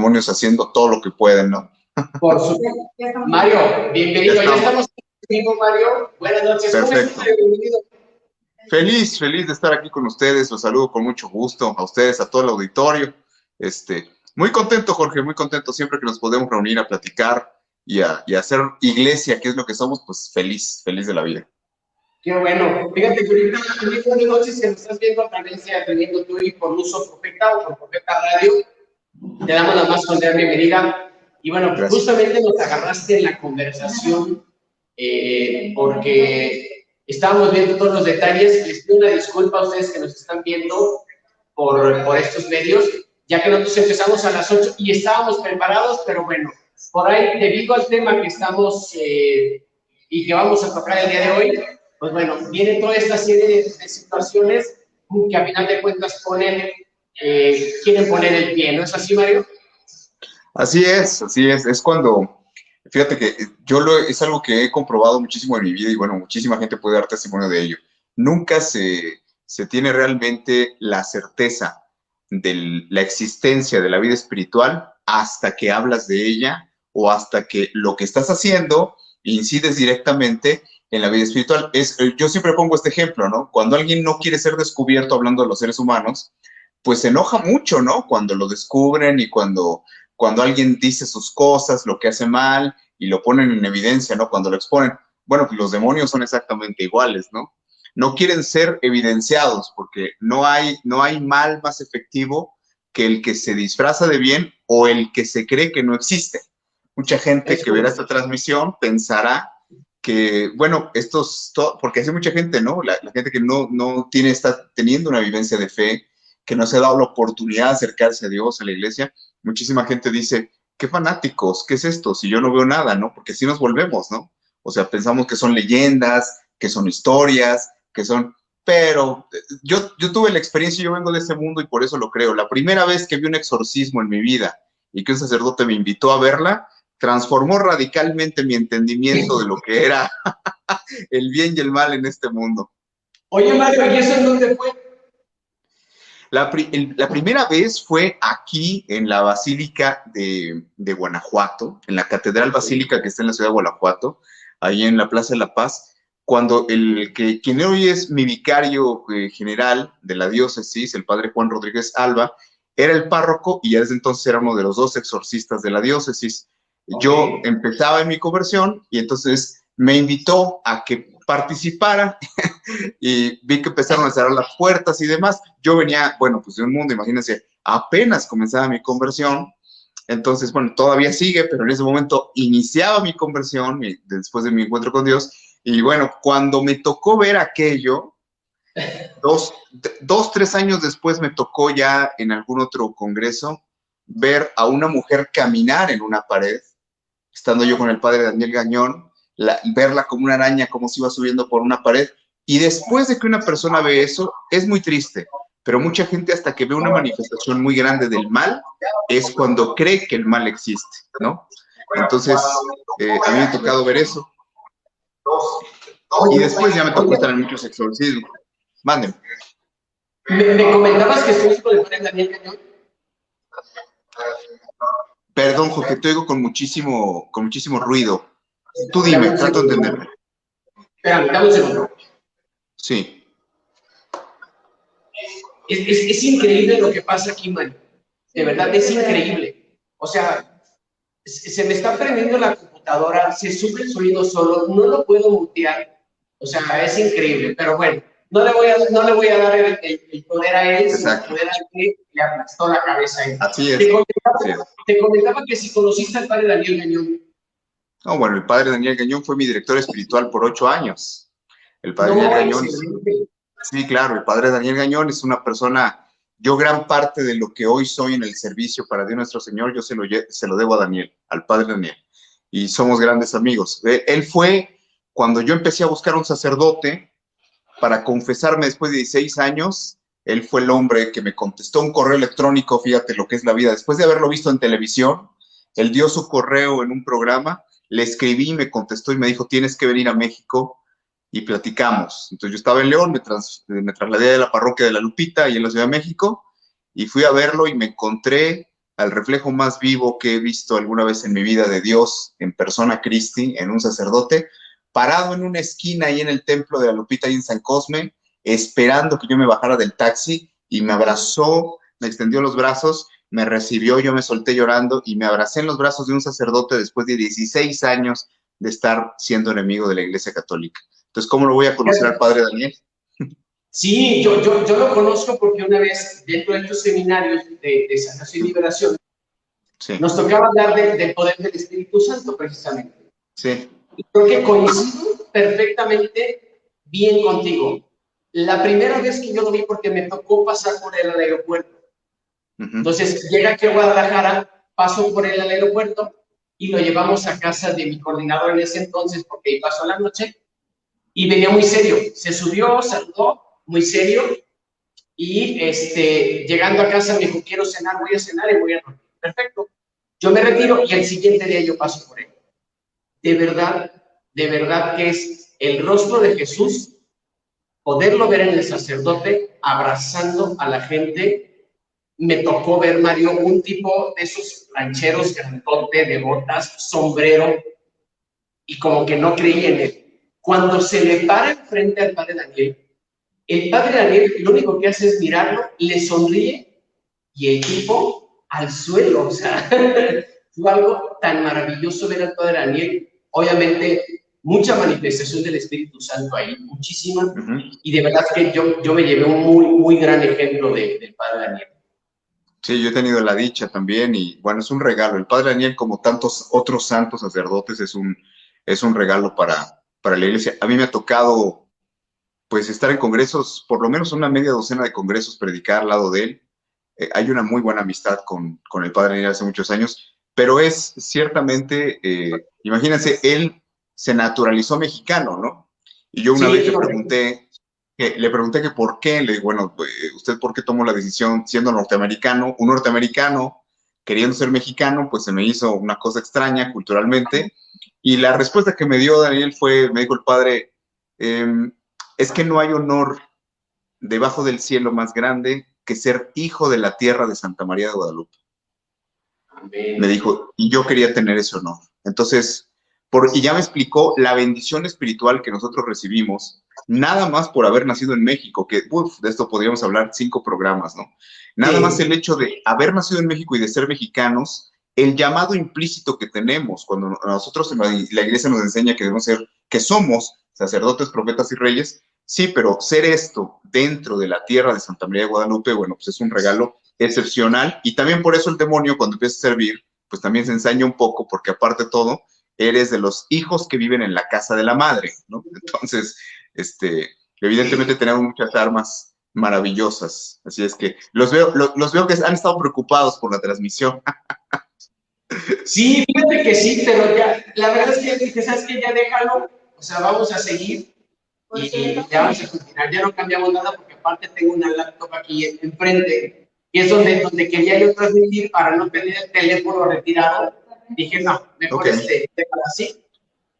demonios haciendo todo lo que pueden, ¿no? Por supuesto. Mario, bienvenido. Ya estamos contigo, Mario. Buenas noches. Perfecto. ¿Cómo estás? Bienvenido. Feliz de estar aquí con ustedes. Los saludo con mucho gusto a ustedes, a todo el auditorio. Muy contento, Jorge, muy contento. Siempre que nos podemos reunir a platicar y a hacer iglesia, que es lo que somos, pues feliz de la vida. Qué bueno. Fíjate que ahorita, buenas noches, que nos estás viendo a través de Aprendiendo Tú y por Luso Profeta o por Profeta Radio. Te damos la más cordial bienvenida. Y bueno, Gracias. Justamente nos agarraste en la conversación porque estábamos viendo todos los detalles. Les pido una disculpa a ustedes que nos están viendo por estos medios, ya que nosotros empezamos a las 8 y estábamos preparados, pero bueno, por ahí, debido al tema que estamos y que vamos a tocar el día de hoy, pues bueno, viene toda esta serie de situaciones que a final de cuentas quieren poner el pie, ¿no es así, Mario? Así es. Es cuando, fíjate que es algo que he comprobado muchísimo en mi vida y bueno, muchísima gente puede dar testimonio de ello. Nunca se tiene realmente la certeza de la existencia de la vida espiritual hasta que hablas de ella o hasta que lo que estás haciendo incides directamente en la vida espiritual. Yo siempre pongo este ejemplo, ¿no? Cuando alguien no quiere ser descubierto hablando de los seres humanos, pues se enoja mucho, ¿no? Cuando lo descubren y cuando alguien dice sus cosas, lo que hace mal, y lo ponen en evidencia, ¿no? Cuando lo exponen. Bueno, pues los demonios son exactamente iguales, ¿no? No quieren ser evidenciados porque no hay mal más efectivo que el que se disfraza de bien o el que se cree que no existe. Mucha gente que verá esta transmisión pensará que, bueno, porque hay mucha gente, ¿no? La gente que no está teniendo una vivencia de fe, que no se ha dado la oportunidad de acercarse a Dios, a la iglesia. Muchísima gente dice, qué fanáticos, ¿qué es esto? Si yo no veo nada, ¿no? Porque así nos volvemos, ¿no? O sea, pensamos que son leyendas, que son historias, que son... Pero yo tuve la experiencia, yo vengo de ese mundo y por eso lo creo. La primera vez que vi un exorcismo en mi vida y que un sacerdote me invitó a verla, transformó radicalmente mi entendimiento de lo que era el bien y el mal en este mundo. Oye, Mario, ¿y eso en dónde fue? La primera vez fue aquí en la Basílica de Guanajuato, en la Catedral Basílica que está en la ciudad de Guanajuato, ahí en la Plaza de la Paz, cuando quien hoy es mi vicario general de la diócesis, el padre Juan Rodríguez Alba, era el párroco y ya desde entonces era uno de los 2 exorcistas de la diócesis. Yo empezaba en mi conversión y entonces me invitó a que participara y vi que empezaron a cerrar las puertas y demás. Yo venía, bueno, pues de un mundo, imagínense, apenas comenzaba mi conversión, entonces, bueno, todavía sigue, pero en ese momento iniciaba mi conversión después de mi encuentro con Dios, y bueno, cuando me tocó ver aquello, 3 años después me tocó ya en algún otro congreso ver a una mujer caminar en una pared, estando yo con el padre Daniel Gañón, verla como una araña, como se iba subiendo por una pared. Y después de que una persona ve eso, es muy triste, pero mucha gente hasta que ve una manifestación muy grande del mal, es cuando cree que el mal existe, ¿no? Entonces, a mí me ha tocado ver eso. Y después ya me tocó estar en muchos exorcismos. Mándenme. ¿Me comentabas que estuviste con el padre Daniel Gañón? Perdón, Jorge, te oigo con muchísimo ruido. Tú dime, trato de entenderme. Espérame, dame un segundo. Sí. Es increíble lo que pasa aquí, Mario. De verdad, es increíble. O sea, se me está prendiendo la computadora, se sube el sonido solo, no lo puedo mutear. O sea, es increíble. Pero bueno, no le voy a dar el poder a él, sino el poder a que le aplastó la cabeza a él. Así es. Te comentaba que si conociste al padre Daniel Gañón. No, bueno, el padre Daniel Gañón fue mi director espiritual por 8 años. El padre Daniel Gañón. Sí, claro, el padre Daniel Gañón es una persona, yo gran parte de lo que hoy soy en el servicio para Dios nuestro Señor, yo se lo debo a Daniel, al padre Daniel, y somos grandes amigos. Él fue, cuando yo empecé a buscar un sacerdote para confesarme después de 16 años, él fue el hombre que me contestó un correo electrónico, fíjate lo que es la vida, después de haberlo visto en televisión, él dio su correo en un programa, le escribí, me contestó y me dijo, tienes que venir a México, y platicamos. Entonces yo estaba en León, me trasladé de la parroquia de La Lupita, ahí en la Ciudad de México, y fui a verlo y me encontré al reflejo más vivo que he visto alguna vez en mi vida de Dios, en persona Christi, en un sacerdote, parado en una esquina ahí en el templo de la Lupita y en San Cosme, esperando que yo me bajara del taxi y me abrazó, me extendió los brazos, me recibió, yo me solté llorando y me abracé en los brazos de un sacerdote después de 16 años de estar siendo enemigo de la Iglesia Católica. Entonces, ¿cómo lo voy a conocer al Padre Daniel? Sí, yo lo conozco porque una vez dentro de estos seminarios de sanación y liberación, Sí, nos tocaba hablar del poder del Espíritu Santo, precisamente. sí. Y creo que coincido perfectamente bien contigo. La primera vez que yo lo vi, porque me tocó pasar por él al aeropuerto. Entonces, llega aquí a Guadalajara, paso por él al aeropuerto y lo llevamos a casa de mi coordinador en ese entonces, porque ahí pasó la noche, y venía muy serio. Se subió, saludó, muy serio, y llegando a casa me dijo, quiero cenar, voy a cenar y voy a dormir. Perfecto. Yo me retiro y el siguiente día yo paso por él. De verdad que es el rostro de Jesús, poderlo ver en el sacerdote abrazando a la gente. Me tocó ver, Mario, un tipo de esos rancheros grandote, de botas, sombrero, y como que no creía en él. Cuando se le para enfrente al padre Daniel, el padre Daniel lo único que hace es mirarlo, le sonríe y el tipo al suelo. O sea, fue algo tan maravilloso ver al padre Daniel. Obviamente, mucha manifestación del Espíritu Santo ahí, muchísima. Y de verdad que yo me llevé un muy gran ejemplo del padre Daniel. Sí, yo he tenido la dicha también y bueno, es un regalo. El Padre Daniel, como tantos otros santos sacerdotes, es un regalo para la iglesia. A mí me ha tocado pues estar en congresos, por lo menos una media docena de congresos, predicar al lado de él. Hay una muy buena amistad con el Padre Daniel hace muchos años, pero es ciertamente, imagínense, él se naturalizó mexicano, ¿no? Y yo una vez Sí, le pregunté que por qué, le digo, bueno, pues, ¿usted por qué tomó la decisión siendo norteamericano? Un norteamericano queriendo ser mexicano, pues se me hizo una cosa extraña culturalmente. Y la respuesta que me dio Daniel fue, me dijo el padre, es que no hay honor debajo del cielo más grande que ser hijo de la tierra de Santa María de Guadalupe. Me amén. dijo, y yo quería tener ese honor. Entonces, y ya me explicó la bendición espiritual que nosotros recibimos, nada más por haber nacido en México, que de esto podríamos hablar 5 programas, ¿no? Nada más Sí. el hecho de haber nacido en México y de ser mexicanos, el llamado implícito que tenemos cuando nosotros en la iglesia nos enseña que debemos ser, que somos sacerdotes, profetas y reyes, sí, pero ser esto dentro de la tierra de Santa María de Guadalupe, bueno, pues es un regalo excepcional y también por eso el demonio cuando empieza a servir, pues también se ensaña un poco porque aparte de todo, eres de los hijos que viven en la casa de la madre, ¿no? Entonces, evidentemente tenemos muchas armas maravillosas, así es que los veo que han estado preocupados por la transmisión. Sí, fíjate que sí, pero ya, la verdad es que ya dije, ¿sabes qué? Ya déjalo, o sea, vamos a seguir y ya vamos a continuar, ya no cambiamos nada porque aparte tengo una laptop aquí enfrente y es donde quería yo transmitir para no tener el teléfono retirado. Dije, no, mejor Ok. déjalo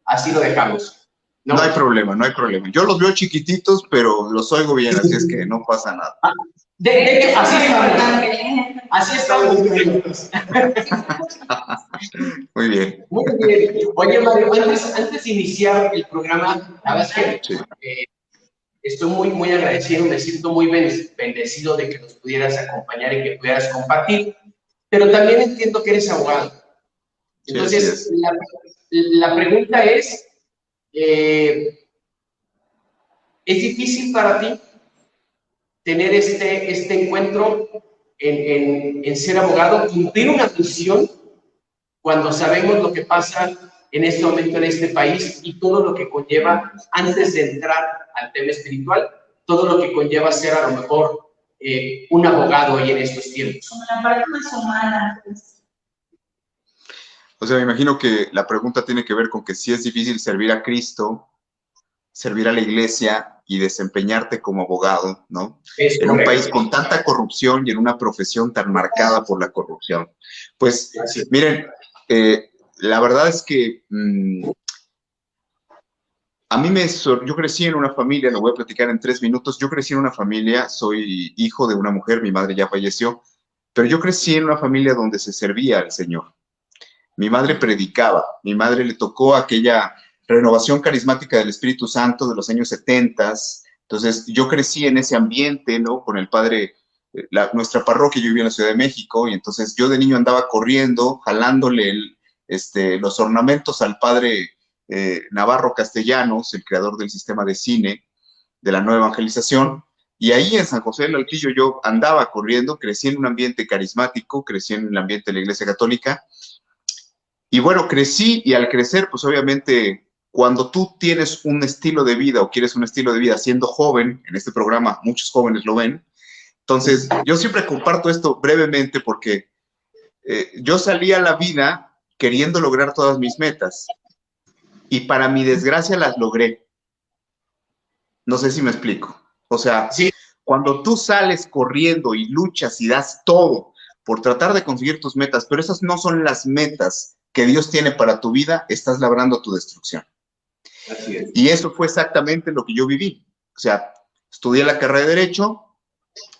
así lo dejamos, No hay ¿no? problema, no hay problema. Yo los veo chiquititos, pero los oigo bien, así es que no pasa nada. De hecho, así estamos bien. Muy bien. Muy bien. Oye, Mario, antes de iniciar el programa, la verdad es Sí. que estoy muy agradecido, me siento muy bendecido de que nos pudieras acompañar y que pudieras compartir, pero también entiendo que eres abogado. Sí, así Entonces, es. la pregunta ¿es difícil para ti tener este encuentro en ser abogado, cumplir una misión cuando sabemos lo que pasa en este momento en este país y todo lo que conlleva, antes de entrar al tema espiritual, todo lo que conlleva ser a lo mejor un abogado hoy en estos tiempos? Como la parte más humana, pues. O sea, me imagino que la pregunta tiene que ver con que si es difícil servir a Cristo, servir a la iglesia y desempeñarte como abogado, ¿no? Es En un país correcto. con tanta corrupción y en una profesión tan marcada por la corrupción. Pues, miren, la verdad es que a mí yo crecí en una familia, lo voy a platicar en 3 minutos, yo crecí en una familia, soy hijo de una mujer, mi madre ya falleció, pero yo crecí en una familia donde se servía al Señor. Mi madre predicaba, mi madre le tocó aquella renovación carismática del Espíritu Santo de los años 70. Entonces, yo crecí en ese ambiente, ¿no? Con el padre, nuestra parroquia, yo vivía en la Ciudad de México, y entonces yo de niño andaba corriendo, jalándole los ornamentos al padre Navarro Castellanos, el creador del sistema de cine, de la nueva evangelización. Y ahí en San José del Altillo yo andaba corriendo, crecí en un ambiente carismático, crecí en el ambiente de la Iglesia Católica. Y bueno, crecí, y al crecer, pues obviamente, cuando tú tienes un estilo de vida o quieres un estilo de vida siendo joven, en este programa muchos jóvenes lo ven, entonces yo siempre comparto esto brevemente porque yo salí a la vida queriendo lograr todas mis metas y para mi desgracia las logré. No sé si me explico. O sea, Sí. Cuando tú sales corriendo y luchas y das todo por tratar de conseguir tus metas, pero esas no son las metas que Dios tiene para tu vida, estás labrando tu destrucción. Así es. Y eso fue exactamente lo que yo viví. O sea, estudié la carrera de Derecho,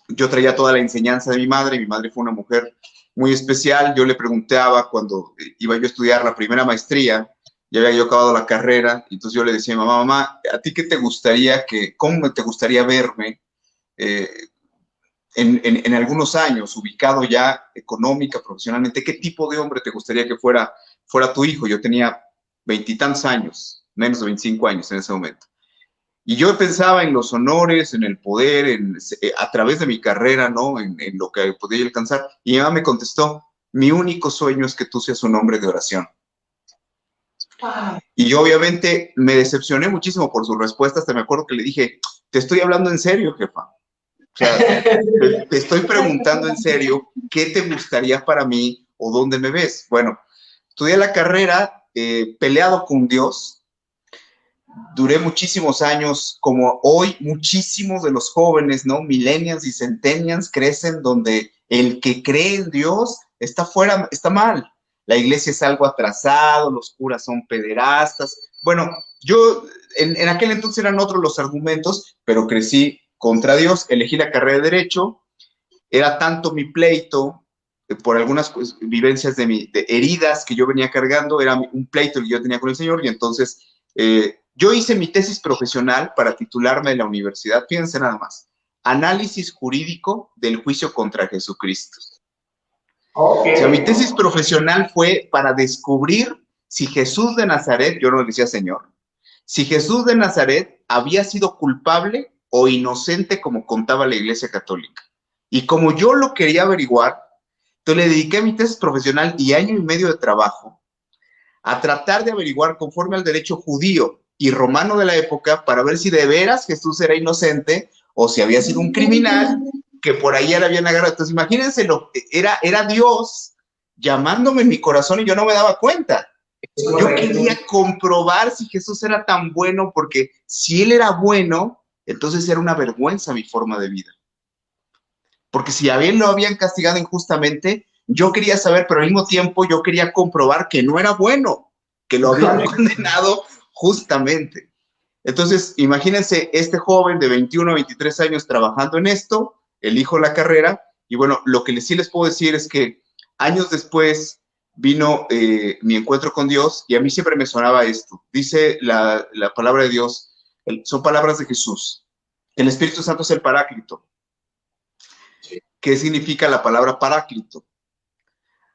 yo traía toda la enseñanza de mi madre fue una mujer muy especial. Yo le preguntaba cuando iba yo a estudiar la primera maestría, ya había yo acabado la carrera, entonces yo le decía, mamá, ¿a ti qué te gustaría cómo te gustaría verme en algunos años, ubicado ya económica, profesionalmente? ¿Qué tipo de hombre te gustaría que fuera tu hijo? Yo tenía 20 y tantos años, menos de 25 años en ese momento. Y yo pensaba en los honores, en el poder, a través de mi carrera, ¿no? En lo que podía alcanzar. Y mi mamá me contestó, mi único sueño es que tú seas un hombre de oración. Y yo obviamente me decepcioné muchísimo por su respuesta. Hasta me acuerdo que le dije, te estoy hablando en serio, jefa. O sea, te estoy preguntando en serio, ¿qué te gustaría para mí o dónde me ves? Bueno, estudié la carrera, peleado con Dios. Duré muchísimos años, como hoy muchísimos de los jóvenes, ¿no? Millennials y centennials crecen donde el que cree en Dios está fuera, está mal. La iglesia es algo atrasado, los curas son pederastas. Bueno, yo, en aquel entonces eran otros los argumentos, pero crecí contra Dios, elegí la carrera de Derecho. Era tanto mi pleito por algunas vivencias de heridas que yo venía cargando, era un pleito que yo tenía con el Señor, y entonces yo hice mi tesis profesional para titularme de la universidad. Fíjense nada más, análisis jurídico del juicio contra Jesucristo. Okay. O sea, mi tesis profesional fue para descubrir si Jesús de Nazaret, yo no le decía Señor, si Jesús de Nazaret había sido culpable o inocente como contaba la Iglesia Católica. Y como yo lo quería averiguar, entonces le dediqué mi tesis profesional y año y medio de trabajo a tratar de averiguar conforme al derecho judío y romano de la época para ver si de veras Jesús era inocente o si había sido un criminal que por ahí ya le habían agarrado. Entonces imagínense, era Dios llamándome en mi corazón y yo no me daba cuenta. Yo quería comprobar si Jesús era tan bueno, porque si Él era bueno, entonces era una vergüenza mi forma de vida. Porque si a Él lo habían castigado injustamente, yo quería saber, pero al mismo tiempo yo quería comprobar que no era bueno, que lo habían condenado justamente. Entonces, imagínense este joven de 21 a 23 años trabajando en esto, elijo la carrera, y bueno, lo que sí les puedo decir es que años después vino mi encuentro con Dios, y a mí siempre me sonaba esto. Dice la palabra de Dios, son palabras de Jesús. El Espíritu Santo es el Paráclito. ¿Qué significa la palabra Paráclito?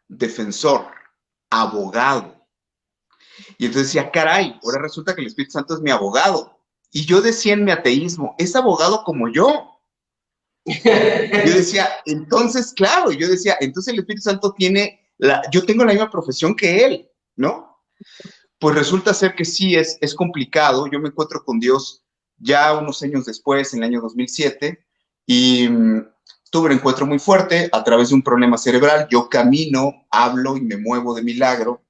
Defensor, abogado. Y entonces decía, caray, ahora resulta que el Espíritu Santo es mi abogado. Y yo decía en mi ateísmo, es abogado como yo. Yo decía, entonces, claro, entonces el Espíritu Santo yo tengo la misma profesión que él, ¿no? Pues resulta ser que sí, es complicado. Yo me encuentro con Dios ya unos años después, en el año 2007, y tuve un encuentro muy fuerte a través de un problema cerebral. Yo camino, hablo y me muevo de milagro,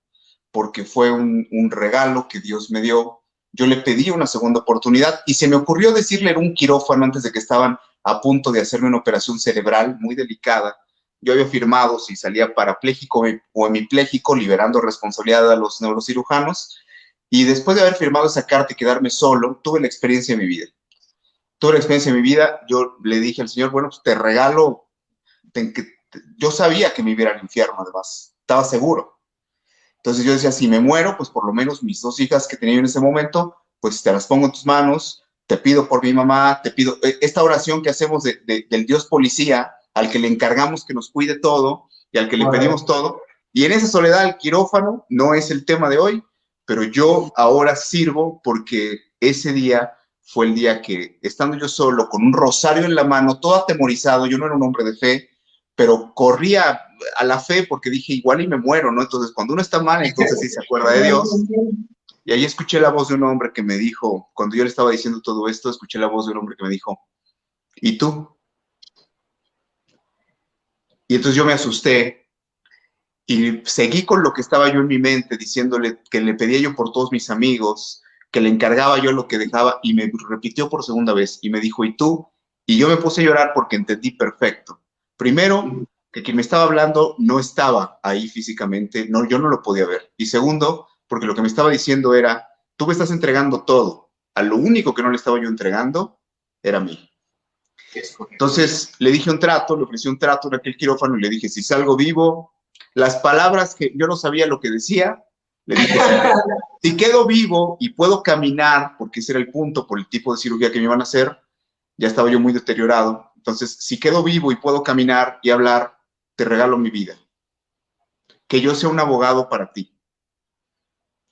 porque fue un regalo que Dios me dio. Yo le pedí una segunda oportunidad y se me ocurrió decirle en un quirófano antes de que estaban a punto de hacerme una operación cerebral muy delicada. Yo había firmado si salía parapléjico o hemipléjico, liberando responsabilidad a los neurocirujanos, y después de haber firmado esa carta y quedarme solo, tuve la experiencia de mi vida. Yo le dije al Señor, bueno, pues te regalo yo sabía que me iba a ir al infierno, además, estaba seguro. Entonces yo decía, si me muero, pues por lo menos mis 2 hijas que tenía en ese momento, pues te las pongo en tus manos, te pido por mi mamá, te pido esta oración que hacemos del Dios policía, al que le encargamos que nos cuide todo y al que le pedimos todo. Y en esa soledad el quirófano no es el tema de hoy, pero yo ahora sirvo porque ese día fue el día que, estando yo solo, con un rosario en la mano, todo atemorizado, yo no era un hombre de fe, pero corría a la fe porque dije, igual y me muero, ¿no? Entonces, cuando uno está mal, entonces sí se acuerda de Dios. Y ahí escuché la voz de un hombre que me dijo, cuando yo le estaba diciendo todo esto, escuché la voz de un hombre que me dijo, ¿y tú? Y entonces yo me asusté y seguí con lo que estaba yo en mi mente, diciéndole que le pedía yo por todos mis amigos, que le encargaba yo lo que dejaba, y me repitió por segunda vez y me dijo, ¿y tú? Y yo me puse a llorar porque entendí perfecto. Primero, que quien me estaba hablando no estaba ahí físicamente, no, yo no lo podía ver. Y segundo, porque lo que me estaba diciendo era, tú me estás entregando todo, a lo único que no le estaba yo entregando era a mí. Entonces le dije un trato, le ofrecí un trato en aquel quirófano y le dije, si salgo vivo, las palabras que yo no sabía lo que decía, le dije, si quedo vivo y puedo caminar, porque ese era el punto por el tipo de cirugía que me iban a hacer, ya estaba yo muy deteriorado. Entonces, si quedo vivo y puedo caminar y hablar, te regalo mi vida. Que yo sea un abogado para ti.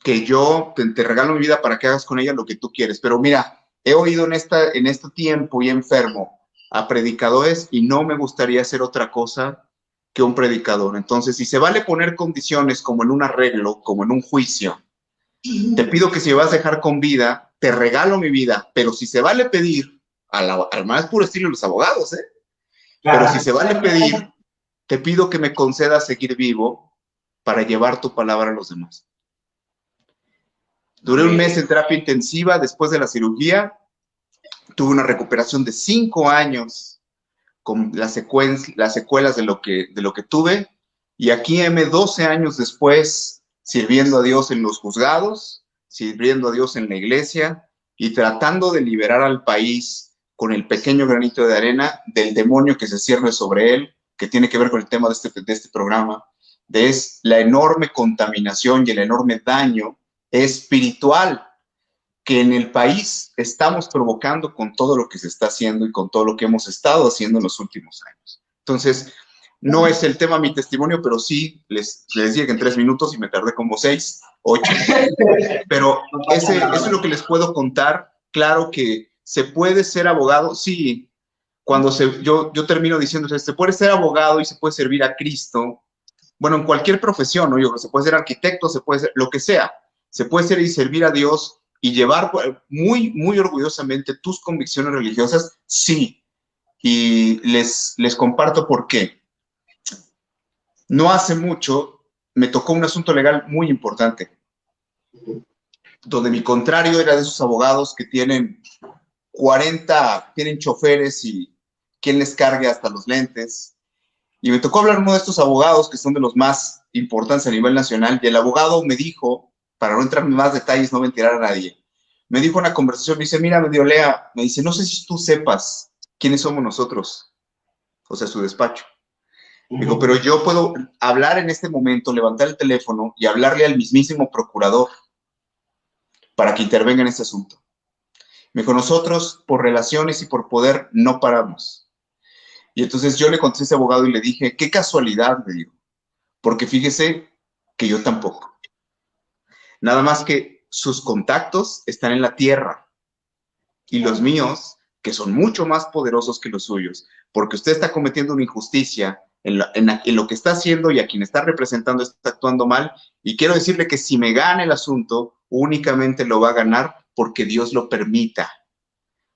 Que yo te regalo mi vida para que hagas con ella lo que tú quieres. Pero mira, he oído en este tiempo y enfermo a predicadores y no me gustaría hacer otra cosa que un predicador. Entonces, si se vale poner condiciones como en un arreglo, como en un juicio, te pido que si me vas a dejar con vida, te regalo mi vida, pero si se vale pedir, al más puro estilo de los abogados, pero si se vale pedir, te pido que me concedas seguir vivo para llevar tu palabra a los demás. Duré un mes en terapia intensiva después de la cirugía, tuve una recuperación de 5 años con las secuelas de lo que tuve, y aquí 12 años después, sirviendo a Dios en los juzgados, sirviendo a Dios en la iglesia y tratando de liberar al país con el pequeño granito de arena del demonio que se cierne sobre él, que tiene que ver con el tema de este programa, es la enorme contaminación y el enorme daño espiritual que en el país estamos provocando con todo lo que se está haciendo y con todo lo que hemos estado haciendo en los últimos años. Entonces, no es el tema mi testimonio, pero sí les dije que en 3 minutos y me tardé como 6, 8. Pero eso es lo que les puedo contar. Claro que se puede ser abogado, sí. Cuando yo termino diciendo, se puede ser abogado y se puede servir a Cristo. Bueno, en cualquier profesión, ¿no? Se puede ser arquitecto, se puede ser lo que sea. Se puede ser y servir a Dios y llevar muy, muy orgullosamente tus convicciones religiosas, sí. Y les comparto por qué. No hace mucho me tocó un asunto legal muy importante, donde mi contrario era de esos abogados que tienen 40, tienen choferes y quien les cargue hasta los lentes. Y me tocó hablar uno de estos abogados que son de los más importantes a nivel nacional, y el abogado me dijo, para no entrar en más detalles, no ventilar a nadie, me dijo una conversación, me dice, mira, me dio Lea, me dice, no sé si tú sepas quiénes somos nosotros, o sea, su despacho. Digo, pero yo puedo hablar en este momento, levantar el teléfono y hablarle al mismísimo procurador para que intervenga en este asunto. Me dijo, nosotros por relaciones y por poder no paramos. Y entonces yo le contesté a ese abogado y le dije, qué casualidad, me dijo, porque fíjese que yo tampoco. Nada más que sus contactos están en la tierra y los míos, que son mucho más poderosos que los suyos, porque usted está cometiendo una injusticia en lo que está haciendo y a quien está representando está actuando mal. Y quiero decirle que si me gana el asunto, únicamente lo va a ganar porque Dios lo permita.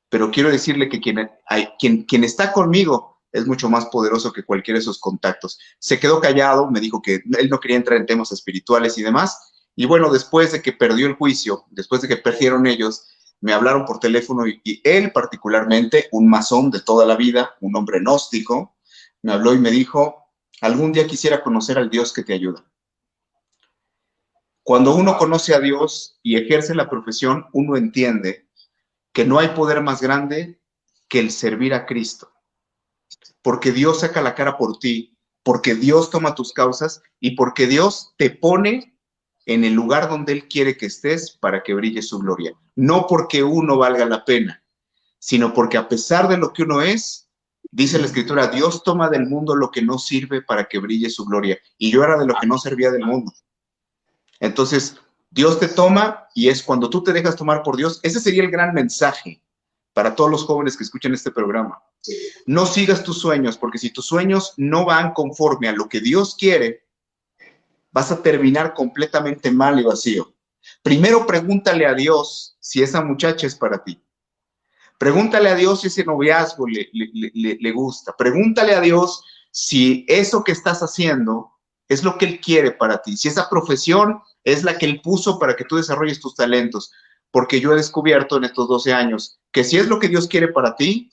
Pero quiero decirle que quien está conmigo es mucho más poderoso que cualquiera de esos contactos. Se quedó callado, me dijo que él no quería entrar en temas espirituales y demás. Y bueno, después de que perdió el juicio, después de que perdieron ellos, me hablaron por teléfono y él particularmente, un masón de toda la vida, un hombre gnóstico, me habló y me dijo, algún día quisiera conocer al Dios que te ayuda. Cuando uno conoce a Dios y ejerce la profesión, uno entiende que no hay poder más grande que el servir a Cristo. Porque Dios saca la cara por ti porque Dios toma tus causas y porque Dios te pone en el lugar donde Él quiere que estés para que brille su gloria. No porque uno valga la pena, sino porque a pesar de lo que uno es, dice la Escritura, Dios toma del mundo lo que no sirve para que brille su gloria. Y yo era de lo que no servía del mundo. Entonces, Dios te toma y es cuando tú te dejas tomar por Dios. Ese sería el gran mensaje para todos los jóvenes que escuchan este programa. No sigas tus sueños, porque si tus sueños no van conforme a lo que Dios quiere, vas a terminar completamente mal y vacío. Primero pregúntale a Dios si esa muchacha es para ti. Pregúntale a Dios si ese noviazgo le gusta. Pregúntale a Dios si eso que estás haciendo es lo que Él quiere para ti. Si esa profesión es la que Él puso para que tú desarrolles tus talentos. Porque yo he descubierto en estos 12 años que si es lo que Dios quiere para ti,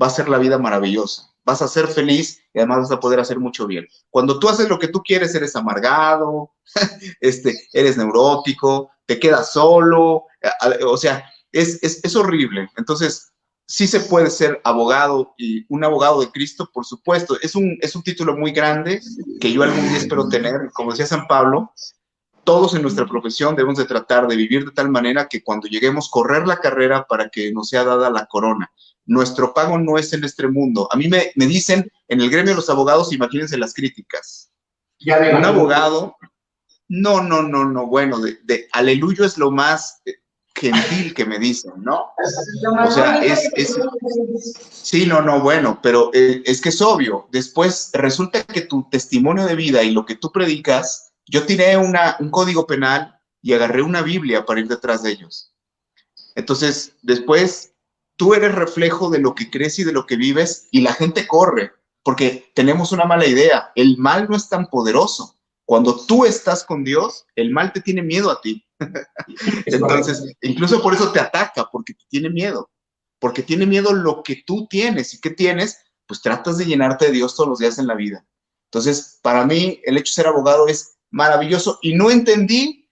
va a ser la vida maravillosa. Vas a ser feliz y además vas a poder hacer mucho bien. Cuando tú haces lo que tú quieres, eres amargado, eres neurótico, te quedas solo, o sea, es horrible. Entonces, sí se puede ser abogado y un abogado de Cristo, por supuesto. Es un título muy grande que yo algún día espero tener. Como decía San Pablo, todos en nuestra profesión debemos de tratar de vivir de tal manera que cuando lleguemos, correr la carrera para que nos sea dada la corona. Nuestro pago no es en este mundo. A mí me dicen, en el gremio de los abogados, imagínense las críticas. Un abogado, no, bueno, aleluya es lo más gentil que me dicen, ¿no? O sea, sí, no, bueno, pero es que es obvio. Después resulta que tu testimonio de vida y lo que tú predicas, yo tiré un código penal y agarré una Biblia para ir detrás de ellos. Entonces, después, tú eres reflejo de lo que crees y de lo que vives y la gente corre, porque tenemos una mala idea. El mal no es tan poderoso. Cuando tú estás con Dios, el mal te tiene miedo a ti. Entonces, incluso por eso te ataca, porque te tiene miedo. Porque tiene miedo lo que tú tienes. ¿Y qué tienes? Pues tratas de llenarte de Dios todos los días en la vida. Entonces, para mí, el hecho de ser abogado es maravilloso y no entendí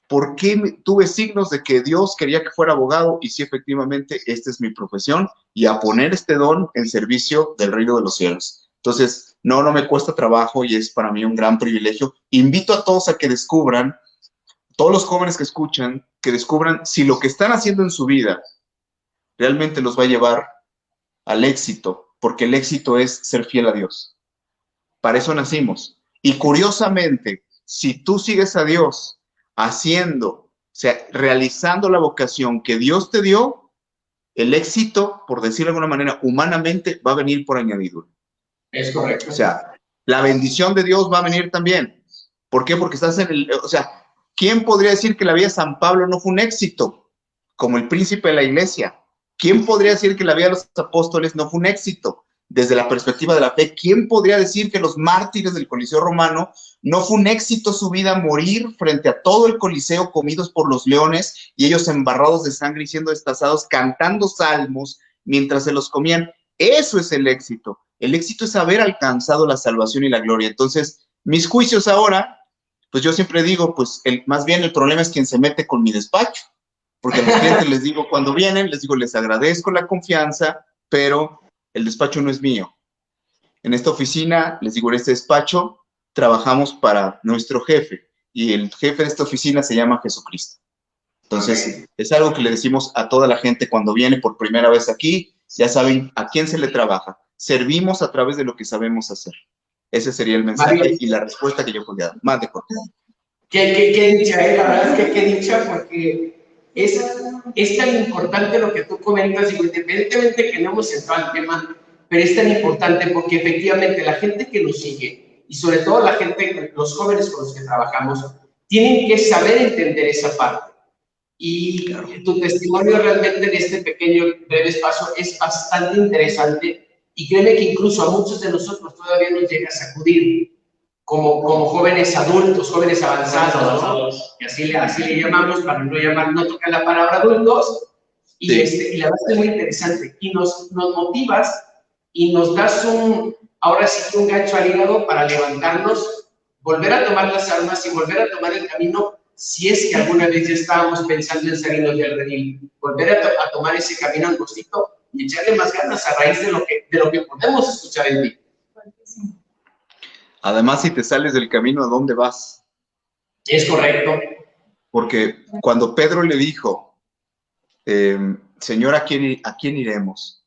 por qué tuve signos de que Dios quería que fuera abogado y sí, efectivamente, esta es mi profesión y a poner este don en servicio del reino de los cielos. Entonces, no me cuesta trabajo y es para mí un gran privilegio. Invito a todos a que descubran, todos los jóvenes que escuchan, que descubran si lo que están haciendo en su vida realmente los va a llevar al éxito, porque el éxito es ser fiel a Dios. Para eso nacimos. Y curiosamente, si tú sigues a Dios haciendo, o sea, realizando la vocación que Dios te dio, el éxito, por decirlo de alguna manera, humanamente, va a venir por añadidura. Es correcto. O sea, la bendición de Dios va a venir también. ¿Por qué? Porque estás en el... O sea, ¿quién podría decir que la vida de San Pablo no fue un éxito? Como el príncipe de la iglesia. ¿Quién podría decir que la vida de los apóstoles no fue un éxito? Desde la perspectiva de la fe, ¿quién podría decir que los mártires del Coliseo Romano no fue un éxito su vida morir frente a todo el Coliseo comidos por los leones y ellos embarrados de sangre y siendo destazados, cantando salmos mientras se los comían? Eso es el éxito. El éxito es haber alcanzado la salvación y la gloria. Entonces, mis juicios ahora, pues yo siempre digo, pues más bien el problema es quien se mete con mi despacho. Porque a los clientes les digo, cuando vienen, les digo, les agradezco la confianza, pero el despacho no es mío. En esta oficina, les digo, en este despacho, trabajamos para nuestro jefe. Y el jefe de esta oficina se llama Jesucristo. Entonces, es algo que le decimos a toda la gente cuando viene por primera vez aquí. Ya saben a quién se le trabaja. Servimos a través de lo que sabemos hacer. Ese sería el mensaje y la respuesta que yo podría dar. Más de corto. Qué dicha, la verdad es que qué dicha, porque es tan importante lo que tú comentas, y independientemente que no hemos entrado al tema, pero es tan importante porque efectivamente la gente que nos sigue, y sobre todo la gente, los jóvenes con los que trabajamos, tienen que saber entender esa parte. Y tu testimonio realmente en este pequeño, breve espacio es bastante interesante, y créeme que incluso a muchos de nosotros todavía nos llega a sacudir, como jóvenes adultos, jóvenes avanzados, ¿no? Y así le llamamos, para no tocar la palabra adultos, y, Sí. Y la verdad es muy interesante, y nos motivas, y nos das ahora sí que un gancho al hígado para levantarnos, volver a tomar las armas y volver a tomar el camino, si es que alguna vez ya estábamos pensando en salirnos del redil, volver a tomar ese camino angostito y echarle más ganas a raíz de lo que podemos escuchar en ti. Además, si te sales del camino, ¿a dónde vas? Es correcto. Porque cuando Pedro le dijo, Señor, ¿a quién iremos?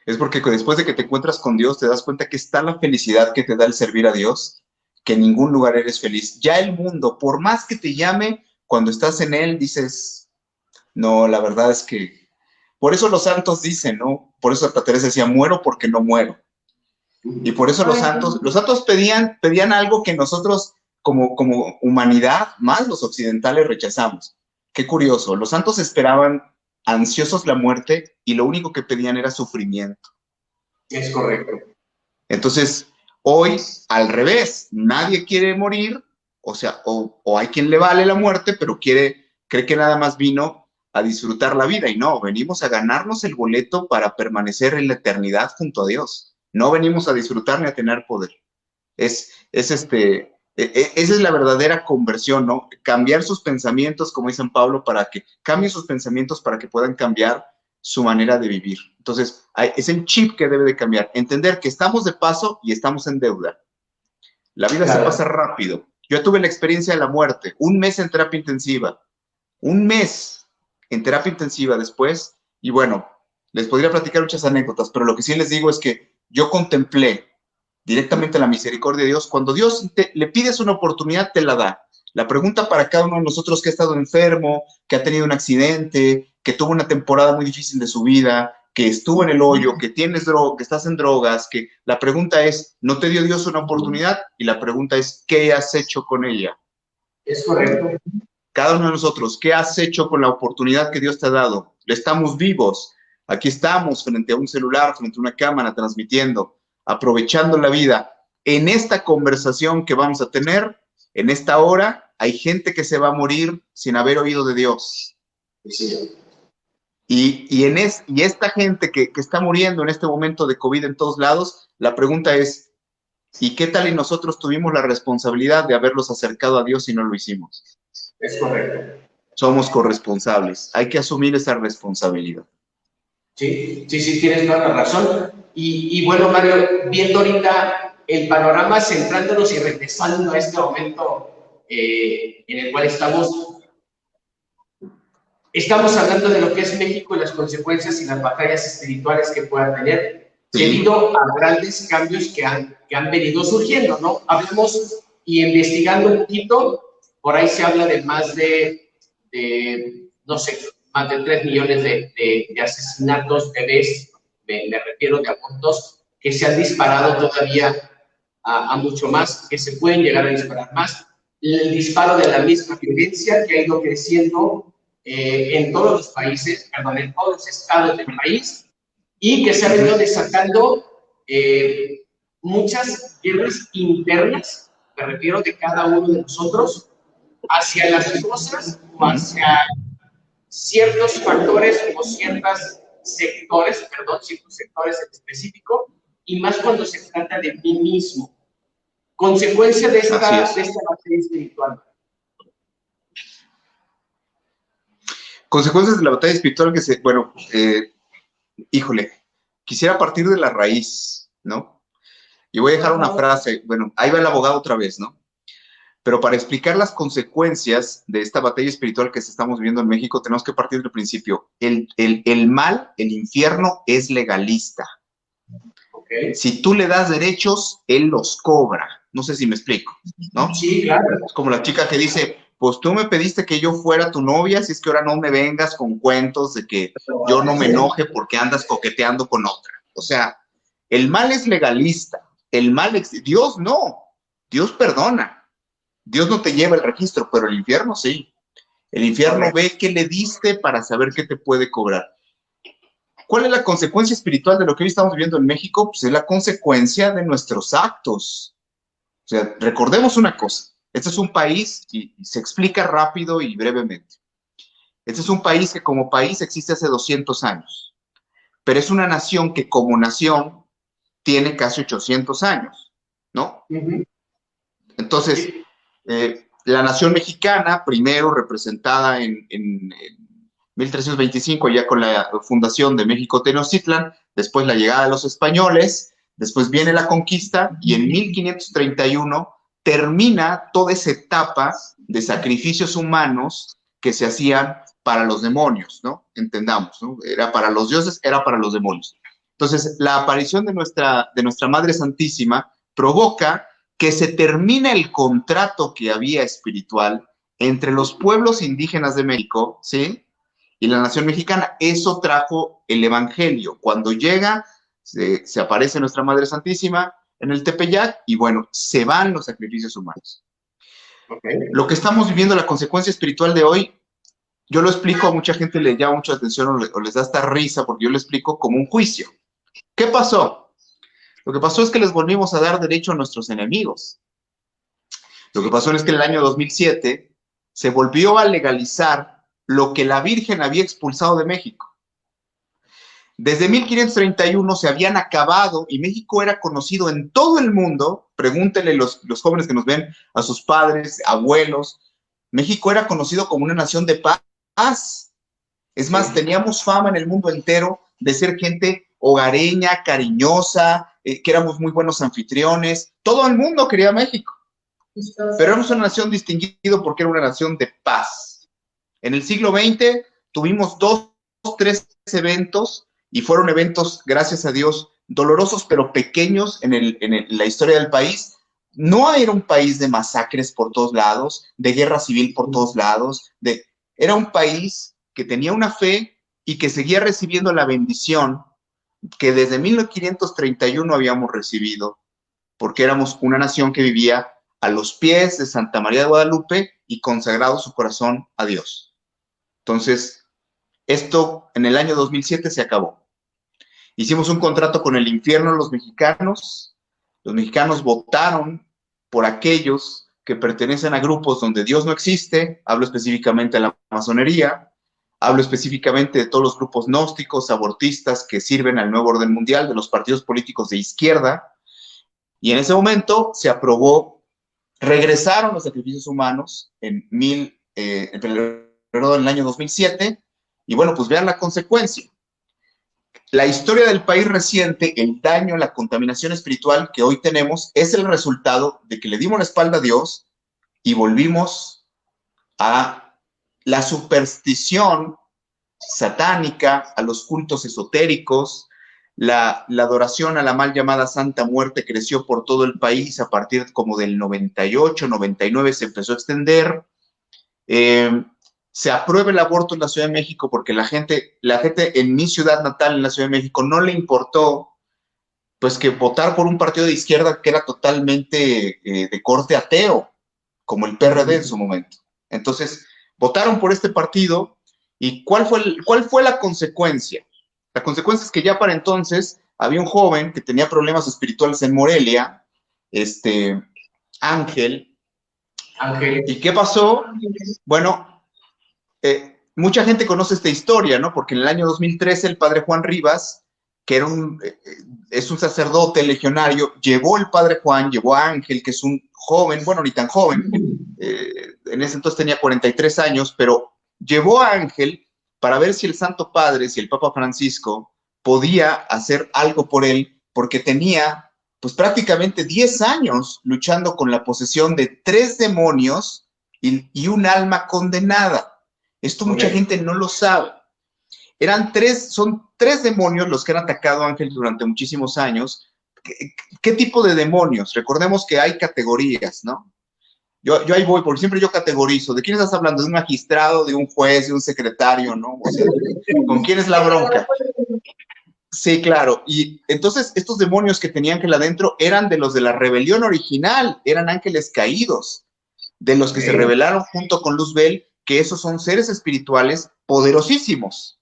Es porque después de que te encuentras con Dios, te das cuenta que está la felicidad que te da el servir a Dios, que en ningún lugar eres feliz. Ya el mundo, por más que te llame, cuando estás en él, dices, no, la verdad es que... Por eso los santos dicen, ¿no? Por eso Santa Teresa decía, muero porque no muero. Y por eso los santos pedían algo que nosotros como humanidad, más los occidentales, rechazamos. Qué curioso, los santos esperaban ansiosos la muerte y lo único que pedían era sufrimiento. Es correcto. Entonces, hoy, al revés, nadie quiere morir, o sea, o hay quien le vale la muerte, pero cree que nada más vino a disfrutar la vida, y no, venimos a ganarnos el boleto para permanecer en la eternidad junto a Dios. No venimos a disfrutar ni a tener poder. Esa es la verdadera conversión, ¿no? Cambiar sus pensamientos, como dice San Pablo, para que cambien sus pensamientos para que puedan cambiar su manera de vivir. Entonces, es el chip que debe de cambiar. Entender que estamos de paso y estamos en deuda. La vida se pasa rápido. Yo tuve la experiencia de la muerte, un mes en terapia intensiva, un mes en terapia intensiva después, y bueno, les podría platicar muchas anécdotas, pero lo que sí les digo es que yo contemplé directamente la misericordia de Dios. Cuando Dios le pides una oportunidad, te la da. La pregunta para cada uno de nosotros que ha estado enfermo, que ha tenido un accidente, que tuvo una temporada muy difícil de su vida, que estuvo en el hoyo, que estás en drogas, que la pregunta es, ¿no te dio Dios una oportunidad? Y la pregunta es, ¿qué has hecho con ella? Es correcto. Cada uno de nosotros, ¿qué has hecho con la oportunidad que Dios te ha dado? Estamos vivos, aquí estamos frente a un celular, frente a una cámara, transmitiendo, aprovechando la vida. En esta conversación que vamos a tener, en esta hora, hay gente que se va a morir sin haber oído de Dios. Sí. Y esta gente que está muriendo en este momento de COVID en todos lados, la pregunta es, ¿y qué tal y nosotros tuvimos la responsabilidad de haberlos acercado a Dios y no lo hicimos? Es correcto. Somos corresponsables. Hay que asumir esa responsabilidad. Sí, tienes toda la razón. Y bueno, Mario, viendo ahorita el panorama, centrándonos y regresando a este momento en el cual estamos hablando de lo que es México y las consecuencias y las batallas espirituales que pueda tener, debido a grandes cambios que han venido surgiendo, ¿no? Hablamos y investigando un poquito, por ahí se habla de más no sé, más de 3 millones de asesinatos, bebés, me refiero de abortos, que se han disparado todavía a mucho más, que se pueden llegar a disparar más. El disparo de la misma violencia que ha ido creciendo en todos los países, perdón, en todos los estados del país, y que se ha venido desatando muchas guerras internas, me refiero de cada uno de nosotros, hacia las cosas o hacia ciertos factores o ciertos sectores en específico, y más cuando se trata de mí mismo. Consecuencia de esta batalla espiritual. Consecuencias de la batalla espiritual híjole, quisiera partir de la raíz, ¿no? Y voy a dejar una frase, bueno, ahí va el abogado otra vez, ¿no? Pero para explicar las consecuencias de esta batalla espiritual que estamos viviendo en México, tenemos que partir del principio. El mal, el infierno, es legalista. Okay. Si tú le das derechos, él los cobra. No sé si me explico, ¿no? Sí, claro. Es como la chica que dice, pues tú me pediste que yo fuera tu novia, si es que ahora no me vengas con cuentos de que yo no me enoje porque andas coqueteando con otra. O sea, el mal es legalista. Dios no. Dios perdona. Dios no te lleva el registro, pero el infierno sí. El infierno ve qué le diste para saber qué te puede cobrar. ¿Cuál es la consecuencia espiritual de lo que hoy estamos viviendo en México? Pues es la consecuencia de nuestros actos. O sea, recordemos una cosa. Este es un país, y se explica rápido y brevemente. Este es un país que como país existe hace 200 años. Pero es una nación que como nación tiene casi 800 años, ¿no? Entonces... la nación mexicana, primero representada en 1325, ya con la fundación de México Tenochtitlan, después la llegada de los españoles, después viene la conquista y en 1531 termina toda esa etapa de sacrificios humanos que se hacían para los demonios, ¿no? Entendamos, ¿no? Era para los dioses, era para los demonios. Entonces, la aparición de nuestra Madre Santísima provoca que se termine el contrato que había espiritual entre los pueblos indígenas de México, ¿sí? Y la nación mexicana. Eso trajo el Evangelio. Cuando llega, se aparece nuestra Madre Santísima en el Tepeyac y bueno, se van los sacrificios humanos. Okay. Lo que estamos viviendo, la consecuencia espiritual de hoy, yo lo explico, a mucha gente le llama mucha atención o les da esta risa porque yo lo explico como un juicio. ¿Qué pasó? Lo que pasó es que les volvimos a dar derecho a nuestros enemigos. Lo que pasó es que en el año 2007 se volvió a legalizar lo que la Virgen había expulsado de México. Desde 1531 se habían acabado y México era conocido en todo el mundo. Pregúntenle los jóvenes que nos ven a sus padres, abuelos. México era conocido como una nación de paz. Es más, teníamos fama en el mundo entero de ser gente hogareña, cariñosa, que éramos muy buenos anfitriones. Todo el mundo quería México. Pero éramos una nación distinguida porque era una nación de paz. En el siglo XX tuvimos 2 o 3 eventos y fueron eventos, gracias a Dios, dolorosos pero pequeños en la historia del país. No era un país de masacres por todos lados, de guerra civil por todos lados. Era un país que tenía una fe y que seguía recibiendo la bendición que desde 1531 habíamos recibido, porque éramos una nación que vivía a los pies de Santa María de Guadalupe y consagrado su corazón a Dios. Entonces, esto en el año 2007 se acabó. Hicimos un contrato con el infierno los mexicanos votaron por aquellos que pertenecen a grupos donde Dios no existe, hablo específicamente de la masonería, hablo específicamente de todos los grupos gnósticos, abortistas que sirven al nuevo orden mundial, de los partidos políticos de izquierda, y en ese momento se aprobó, regresaron los sacrificios humanos en febrero del año 2007, y bueno, pues vean la consecuencia. La historia del país reciente, el daño, la contaminación espiritual que hoy tenemos, es el resultado de que le dimos la espalda a Dios y volvimos a la superstición satánica, a los cultos esotéricos. La adoración a la mal llamada Santa Muerte creció por todo el país. A partir como del 98, 99 se empezó a extender. Se aprueba el aborto en la Ciudad de México porque la gente en mi ciudad natal, en la Ciudad de México, no le importó pues que votar por un partido de izquierda que era totalmente de corte ateo, como el PRD en su momento. Entonces, votaron por este partido y ¿cuál fue la consecuencia? La consecuencia es que ya para entonces había un joven que tenía problemas espirituales en Morelia, Ángel. ¿Y qué pasó? Bueno, mucha gente conoce esta historia, ¿no? Porque en el año 2013 el padre Juan Rivas, que es un sacerdote legionario, llevó a Ángel, que es un joven, bueno, ni tan joven, en ese entonces tenía 43 años, pero llevó a Ángel para ver si el Santo Padre, si el Papa Francisco podía hacer algo por él, porque tenía pues prácticamente 10 años luchando con la posesión de 3 demonios y un alma condenada. Esto mucha gente no lo sabe. Son 3 demonios los que han atacado a Ángel durante muchísimos años. ¿Qué tipo de demonios? Recordemos que hay categorías, ¿no? Yo ahí voy, porque siempre yo categorizo. ¿De quién estás hablando? ¿De un magistrado, de un juez, de un secretario, no? O sea, ¿con quién es la bronca? Sí, claro. Y entonces estos demonios que tenía Ángel adentro eran de los de la rebelión original, eran ángeles caídos, de los que se rebelaron junto con Luzbel, que esos son seres espirituales poderosísimos,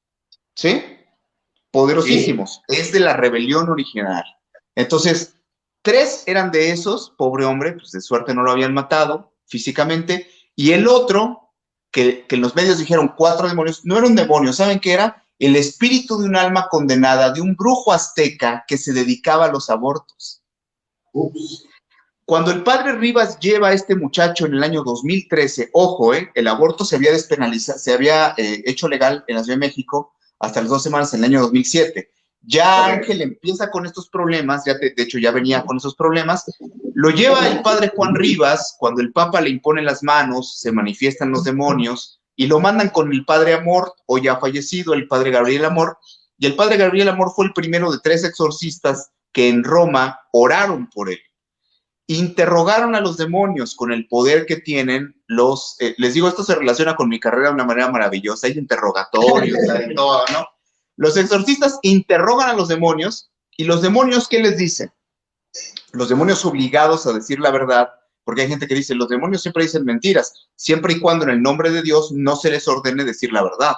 ¿sí? Poderosísimos. Sí. Es de la rebelión original. Entonces, 3 eran de esos, pobre hombre, pues de suerte no lo habían matado físicamente, y el otro, que en los medios dijeron 4 demonios, no era un demonio, ¿saben qué era? El espíritu de un alma condenada, de un brujo azteca que se dedicaba a los abortos. Ups. Cuando el padre Rivas lleva a este muchacho en el año 2013, ojo, el aborto se había despenalizado, se había hecho legal en la Ciudad de México hasta las 2 semanas en el año 2007. Ya Ángel empieza con estos problemas, de hecho ya venía con esos problemas, lo lleva el padre Juan Rivas, cuando el Papa le impone las manos, se manifiestan los demonios, y lo mandan con el padre Amor, o ya fallecido, el padre Gabriel Amor, y el padre Gabriel Amor fue el primero de 3 exorcistas que en Roma oraron por él. Interrogaron a los demonios con el poder que tienen les digo, esto se relaciona con mi carrera de una manera maravillosa, hay interrogatorios, hay todo, ¿no? Los exorcistas interrogan a los demonios, y los demonios, ¿qué les dicen? Los demonios obligados a decir la verdad, porque hay gente que dice, los demonios siempre dicen mentiras, siempre y cuando en el nombre de Dios no se les ordene decir la verdad,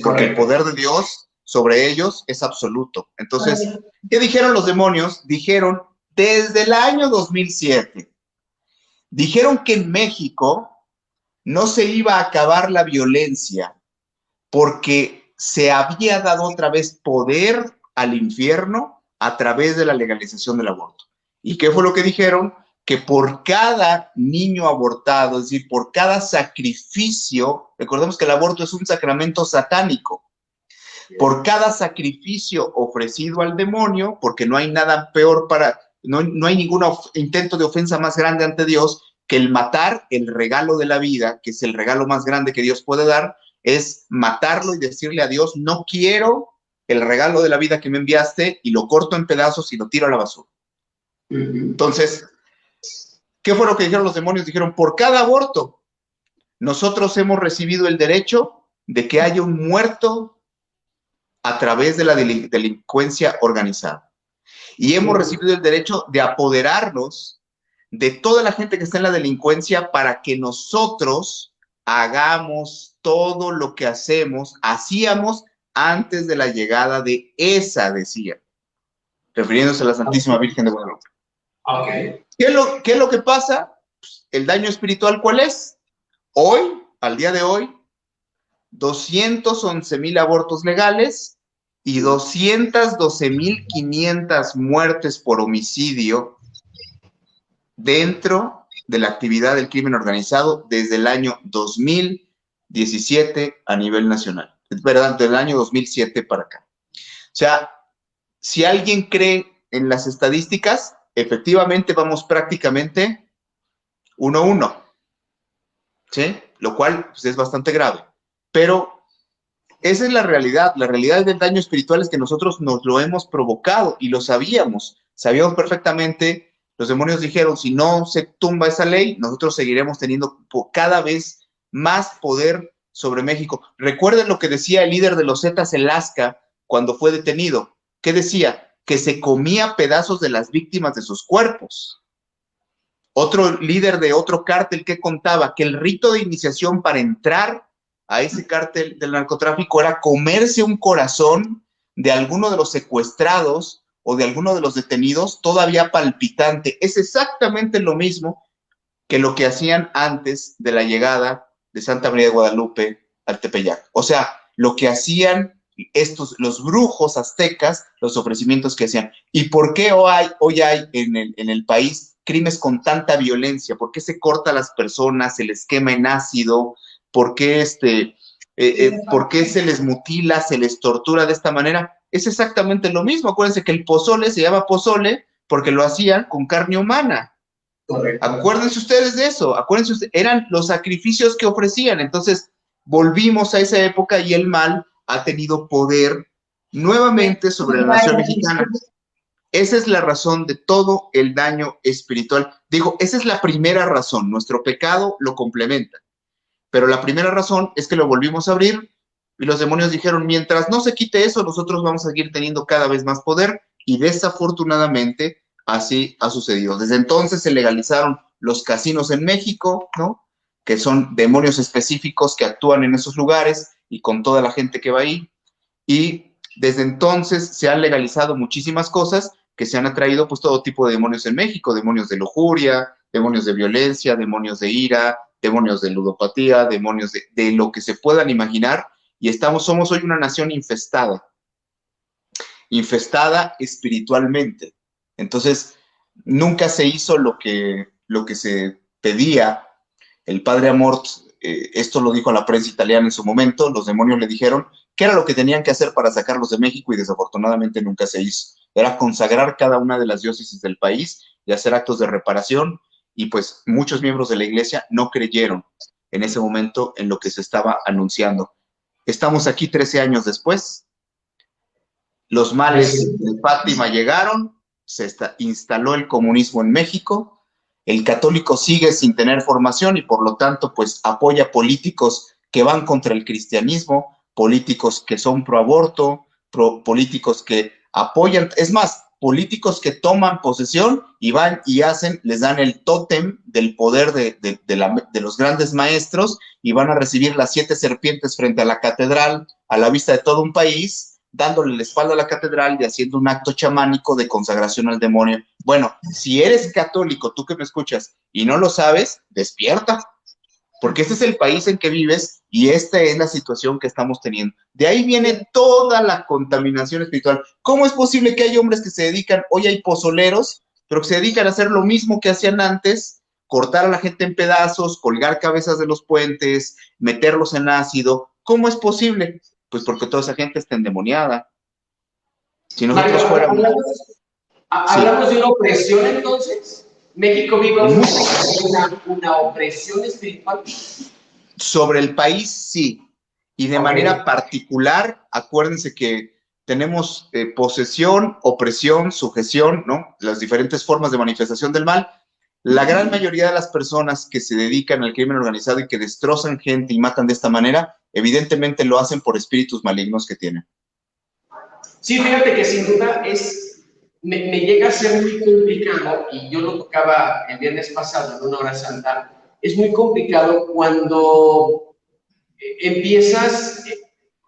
porque el poder de Dios sobre ellos es absoluto. Entonces, ¿qué dijeron los demonios? Dijeron, desde el año 2007, dijeron que en México no se iba a acabar la violencia porque se había dado otra vez poder al infierno a través de la legalización del aborto. ¿Y qué fue lo que dijeron? Que por cada niño abortado, es decir, por cada sacrificio, recordemos que el aborto es un sacramento satánico, por cada sacrificio ofrecido al demonio, porque no hay nada peor no hay ningún intento de ofensa más grande ante Dios que el matar el regalo de la vida, que es el regalo más grande que Dios puede dar, es matarlo y decirle a Dios, no quiero el regalo de la vida que me enviaste, y lo corto en pedazos y lo tiro a la basura. Entonces, ¿qué fue lo que dijeron los demonios? Dijeron, por cada aborto, nosotros hemos recibido el derecho de que haya un muerto a través de la delincuencia organizada. Y hemos recibido el derecho de apoderarnos de toda la gente que está en la delincuencia para que nosotros hagamos todo lo que hacíamos antes de la llegada de esa, decía, refiriéndose a la Santísima Virgen de Guadalupe. Okay. ¿Qué es lo que pasa? El daño espiritual, ¿cuál es? Hoy, al día de hoy, 211,000 abortos legales y 212,500 muertes por homicidio dentro de la actividad del crimen organizado desde el año 2017 a nivel nacional. Perdón, desde el año 2007 para acá. O sea, si alguien cree en las estadísticas, efectivamente vamos prácticamente 1-1, ¿sí? Lo cual pues, es bastante grave. Pero esa es la realidad. La realidad del daño espiritual es que nosotros nos lo hemos provocado y lo sabíamos. Sabíamos perfectamente. Los demonios dijeron, si no se tumba esa ley, nosotros seguiremos teniendo cada vez más poder sobre México. Recuerden lo que decía el líder de los Zetas en Lasca cuando fue detenido. ¿Qué decía? Que se comía pedazos de las víctimas de sus cuerpos. Otro líder de otro cártel que contaba que el rito de iniciación para entrar a ese cártel del narcotráfico era comerse un corazón de alguno de los secuestrados o de alguno de los detenidos todavía palpitante. Es exactamente lo mismo que lo que hacían antes de la llegada de Santa María de Guadalupe al Tepeyac. O sea, lo que hacían los brujos aztecas, los ofrecimientos que hacían. ¿Y por qué hoy hay en el país crímenes con tanta violencia? ¿Por qué se corta a las personas, se les quema en ácido? ¿Por qué se les mutila, se les tortura de esta manera? Es exactamente lo mismo. Acuérdense que el pozole se llama pozole porque lo hacían con carne humana. Correcto. Acuérdense ustedes de eso. Acuérdense ustedes, eran los sacrificios que ofrecían. Entonces, volvimos a esa época y el mal ha tenido poder nuevamente sobre la nación mexicana. Esa es la razón de todo el daño espiritual. Digo, esa es la primera razón. Nuestro pecado lo complementa. Pero la primera razón es que lo volvimos a abrir y los demonios dijeron, mientras no se quite eso, nosotros vamos a seguir teniendo cada vez más poder, y desafortunadamente así ha sucedido. Desde entonces se legalizaron los casinos en México, ¿no? Que son demonios específicos que actúan en esos lugares y con toda la gente que va ahí. Y desde entonces se han legalizado muchísimas cosas que se han atraído pues todo tipo de demonios en México, demonios de lujuria, demonios de violencia, demonios de ira, demonios de ludopatía, demonios de lo que se puedan imaginar, y somos hoy una nación infestada espiritualmente. Entonces, nunca se hizo lo que se pedía. El padre Amort, esto lo dijo a la prensa italiana en su momento, los demonios le dijeron ¿Qué era lo que tenían que hacer para sacarlos de México? Y desafortunadamente nunca se hizo. Era consagrar cada una de las diócesis del país y hacer actos de reparación, y pues muchos miembros de la iglesia no creyeron en ese momento en lo que se estaba anunciando. Estamos aquí 13 años después, los males de Fátima llegaron, instaló el comunismo en México, el católico sigue sin tener formación y por lo tanto pues apoya políticos que van contra el cristianismo, políticos que son pro aborto, políticos que apoyan, es más, políticos que toman posesión y van y hacen, les dan el tótem del poder de los grandes maestros y van a recibir las 7 serpientes frente a la catedral a la vista de todo un país, dándole la espalda a la catedral y haciendo un acto chamánico de consagración al demonio. Bueno, si eres católico, tú que me escuchas, y no lo sabes, despierta, porque este es el país en que vives y esta es la situación que estamos teniendo. De ahí viene toda la contaminación espiritual. ¿Cómo es posible que hay hombres que se dedican, hoy hay pozoleros, pero que se dedican a hacer lo mismo que hacían antes, cortar a la gente en pedazos, colgar cabezas de los puentes, meterlos en ácido? ¿Cómo es posible? Pues porque toda esa gente está endemoniada. Si nosotros fuéramos... ¿Hablamos de una opresión entonces? ¿México vive una opresión espiritual? Sobre el país, sí. Y de manera particular, acuérdense que tenemos posesión, opresión, sujeción, ¿no? Las diferentes formas de manifestación del mal. La gran mayoría de las personas que se dedican al crimen organizado y que destrozan gente y matan de esta manera, evidentemente lo hacen por espíritus malignos que tienen. Sí, fíjate que sin duda me llega a ser muy complicado, y yo lo tocaba el viernes pasado en una hora santa. Es muy complicado cuando empiezas,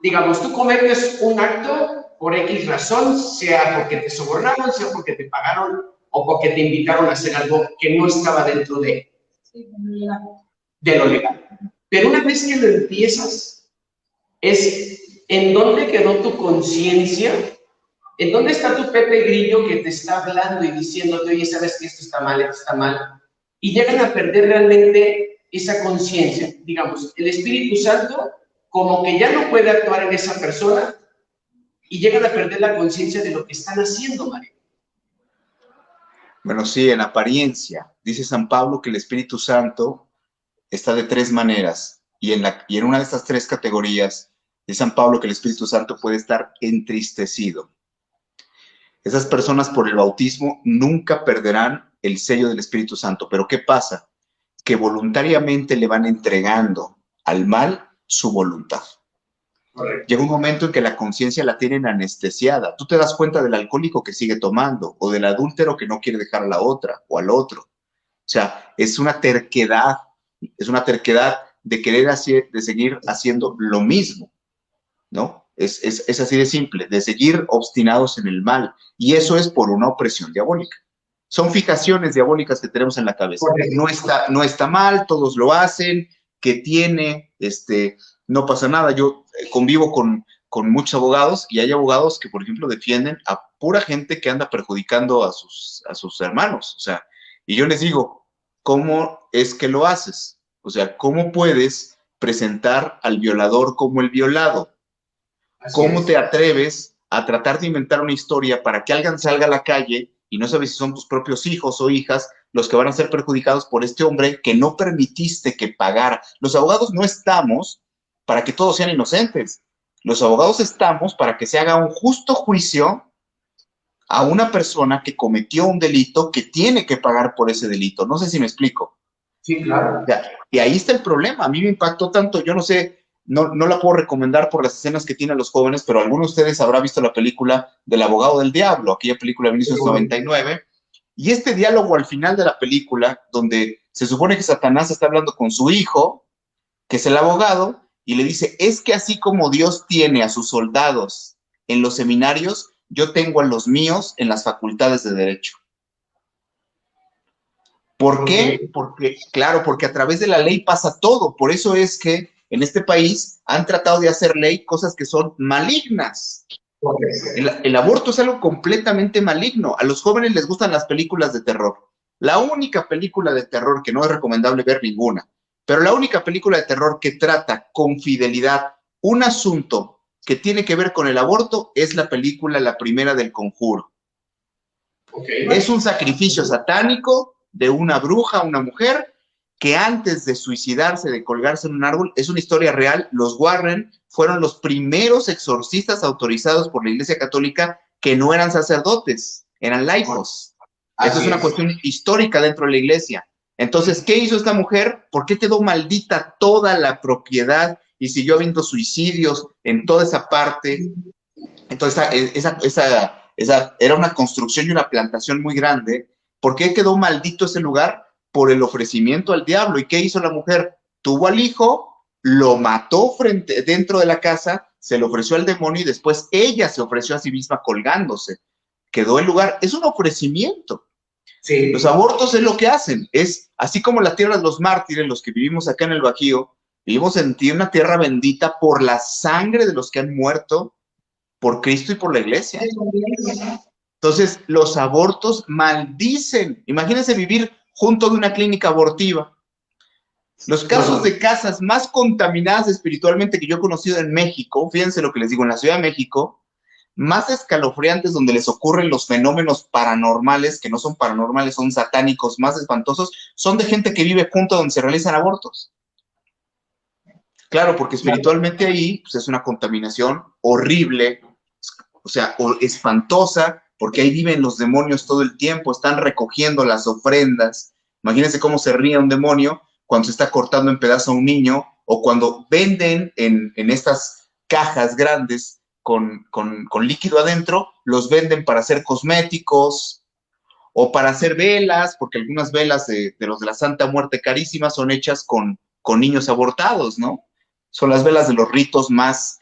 digamos, tú cometes un acto por X razón, sea porque te sobornaron, sea porque te pagaron o porque te invitaron a hacer algo que no estaba dentro de lo legal. Pero una vez que lo empiezas, es en dónde quedó tu conciencia, en dónde está tu Pepe Grillo que te está hablando y diciéndote, oye, sabes que esto está mal, y llegan a perder realmente esa conciencia. Digamos, el Espíritu Santo como que ya no puede actuar en esa persona y llegan a perder la conciencia de lo que están haciendo, María. Bueno, sí, en apariencia. Dice San Pablo que el Espíritu Santo está de 3 maneras, y en una de estas 3 categorías dice San Pablo que el Espíritu Santo puede estar entristecido. Esas personas por el bautismo nunca perderán el sello del Espíritu Santo, pero ¿qué pasa? Que voluntariamente le van entregando al mal su voluntad. Correcto. Llega un momento en que la conciencia la tienen anestesiada. Tú te das cuenta del alcohólico que sigue tomando, o del adúltero que no quiere dejar a la otra o al otro. O sea, es una terquedad de querer de seguir haciendo lo mismo, ¿no? Es así de simple, de seguir obstinados en el mal. Y eso es por una opresión diabólica. Son fijaciones diabólicas que tenemos en la cabeza. No está mal, todos lo hacen, que tiene, no pasa nada. Yo convivo con muchos abogados, y hay abogados que, por ejemplo, defienden a pura gente que anda perjudicando a sus hermanos. O sea, y yo les digo, ¿cómo es que lo haces? O sea, ¿cómo puedes presentar al violador como el violado? ¿Cómo te atreves a tratar de inventar una historia para que alguien salga a la calle y no sabes si son tus propios hijos o hijas los que van a ser perjudicados por este hombre que no permitiste que pagara? Los abogados no estamos para que todos sean inocentes. Los abogados estamos para que se haga un justo juicio a una persona que cometió un delito, que tiene que pagar por ese delito. No sé si me explico. Sí, claro. O sea, y ahí está el problema. A mí me impactó tanto, yo no sé, no la puedo recomendar por las escenas que tienen los jóvenes, pero alguno de ustedes habrá visto la película del Abogado del Diablo, aquella película de 1999, y este diálogo al final de la película, donde se supone que Satanás está hablando con su hijo, que es el abogado, y le dice, es que así como Dios tiene a sus soldados en los seminarios, yo tengo a los míos en las facultades de Derecho. ¿Por qué? Porque a través de la ley pasa todo. Por eso es que en este país han tratado de hacer ley cosas que son malignas. El aborto es algo completamente maligno. A los jóvenes les gustan las películas de terror. La única película de terror, que no es recomendable ver ninguna, pero la única película de terror que trata con fidelidad un asunto que tiene que ver con el aborto es la película, la primera del Conjuro. Es un sacrificio satánico de una bruja, una mujer, que antes de suicidarse, de colgarse en un árbol, es una historia real. Los Warren fueron los primeros exorcistas autorizados por la Iglesia Católica que no eran sacerdotes, eran laicos. Eso es una cuestión histórica dentro de la Iglesia. Entonces, ¿qué hizo esta mujer? ¿Por qué quedó maldita toda la propiedad y siguió habiendo suicidios en toda esa parte? Entonces, esa era una construcción y una plantación muy grande. ¿Por qué quedó maldito ese lugar? Por el ofrecimiento al diablo. ¿Y qué hizo la mujer? Tuvo al hijo, lo mató dentro de la casa, se lo ofreció al demonio y después ella se ofreció a sí misma colgándose. Quedó el lugar. Es un ofrecimiento. Sí. Los abortos es lo que hacen. Es así como la tierra de los mártires, los que vivimos acá en el Bajío, vivimos en una tierra bendita por la sangre de los que han muerto por Cristo y por la Iglesia. Entonces, los abortos maldicen. Imagínense vivir junto de una clínica abortiva. Los casos de casas más contaminadas espiritualmente que yo he conocido en México, fíjense lo que les digo, en la Ciudad de México, más escalofriantes, donde les ocurren los fenómenos paranormales, que no son paranormales, son satánicos, más espantosos, son de gente que vive junto donde se realizan abortos. Claro, porque espiritualmente ahí pues, es una contaminación horrible, o sea, espantosa, porque ahí viven los demonios todo el tiempo, están recogiendo las ofrendas. Imagínense cómo se ríe un demonio cuando se está cortando en pedazos a un niño, o cuando venden en estas cajas grandes con líquido adentro, los venden para hacer cosméticos o para hacer velas, porque algunas velas de los de la Santa Muerte carísimas son hechas con niños abortados, ¿no? Son las velas de los ritos más,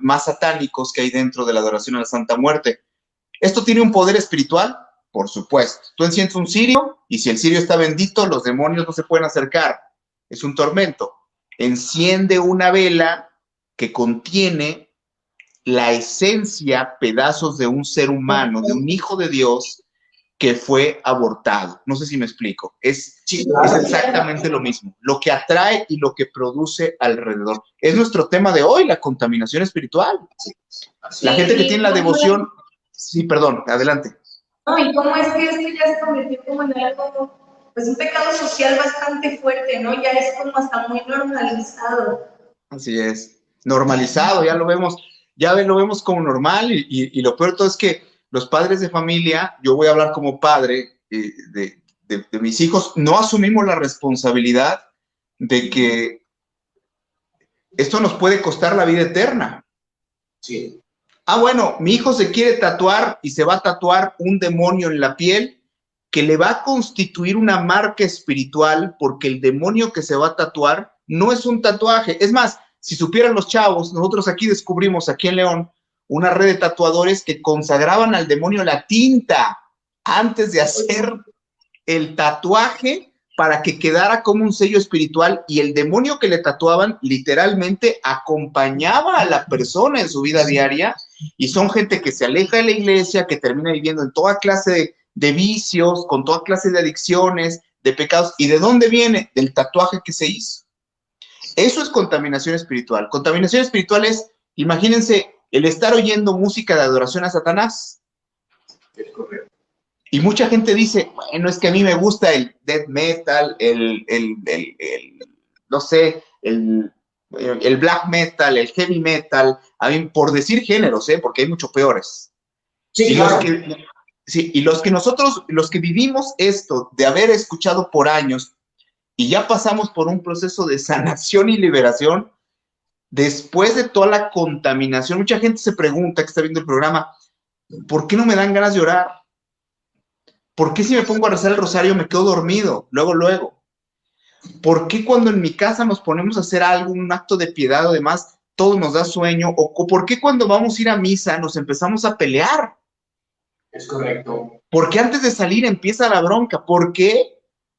más satánicos que hay dentro de la adoración a la Santa Muerte. ¿Esto tiene un poder espiritual? Por supuesto. Tú enciendes un cirio y si el cirio está bendito, los demonios no se pueden acercar. Es un tormento. Enciende una vela que contiene la esencia, pedazos de un ser humano, de un hijo de Dios que fue abortado. No sé si me explico. Es exactamente lo mismo. Lo que atrae y lo que produce alrededor. Es nuestro tema de hoy, la contaminación espiritual. La gente que tiene la devoción... Sí, perdón, adelante. No, y cómo es que esto ya se convirtió como en algo, pues un pecado social bastante fuerte, ¿no? Ya es como hasta muy normalizado. Así es. Normalizado, ya lo vemos. Ya lo vemos como normal y lo peor de todo es que los padres de familia, yo voy a hablar como padre de mis hijos, no asumimos la responsabilidad de que esto nos puede costar la vida eterna. Sí. Ah, bueno, mi hijo se quiere tatuar y se va a tatuar un demonio en la piel que le va a constituir una marca espiritual porque el demonio que se va a tatuar no es un tatuaje. Es más, si supieran los chavos, nosotros aquí descubrimos, aquí en León, una red de tatuadores que consagraban al demonio la tinta antes de hacer el tatuaje para que quedara como un sello espiritual y el demonio que le tatuaban literalmente acompañaba a la persona en su vida diaria y son gente que se aleja de la iglesia, que termina viviendo en toda clase de vicios, con toda clase de adicciones, de pecados. ¿Y de dónde viene? Del tatuaje que se hizo. Eso es contaminación espiritual. Contaminación espiritual es, imagínense, el estar oyendo música de adoración a Satanás. Es correcto. Y mucha gente dice, bueno, es que a mí me gusta el death metal, no sé, el black metal, el heavy metal, a mí, por decir géneros, porque hay mucho peores. Sí, claro. Y los que nosotros, los que vivimos esto, de haber escuchado por años, y ya pasamos por un proceso de sanación y liberación, después de toda la contaminación, mucha gente se pregunta, que está viendo el programa, ¿por qué no me dan ganas de orar? ¿Por qué si me pongo a rezar el rosario me quedo dormido? Luego. ¿Por qué cuando en mi casa nos ponemos a hacer algo, un acto de piedad o demás, todo nos da sueño? ¿O por qué cuando vamos a ir a misa nos empezamos a pelear? Es correcto. ¿Por qué antes de salir empieza la bronca? ¿Por qué?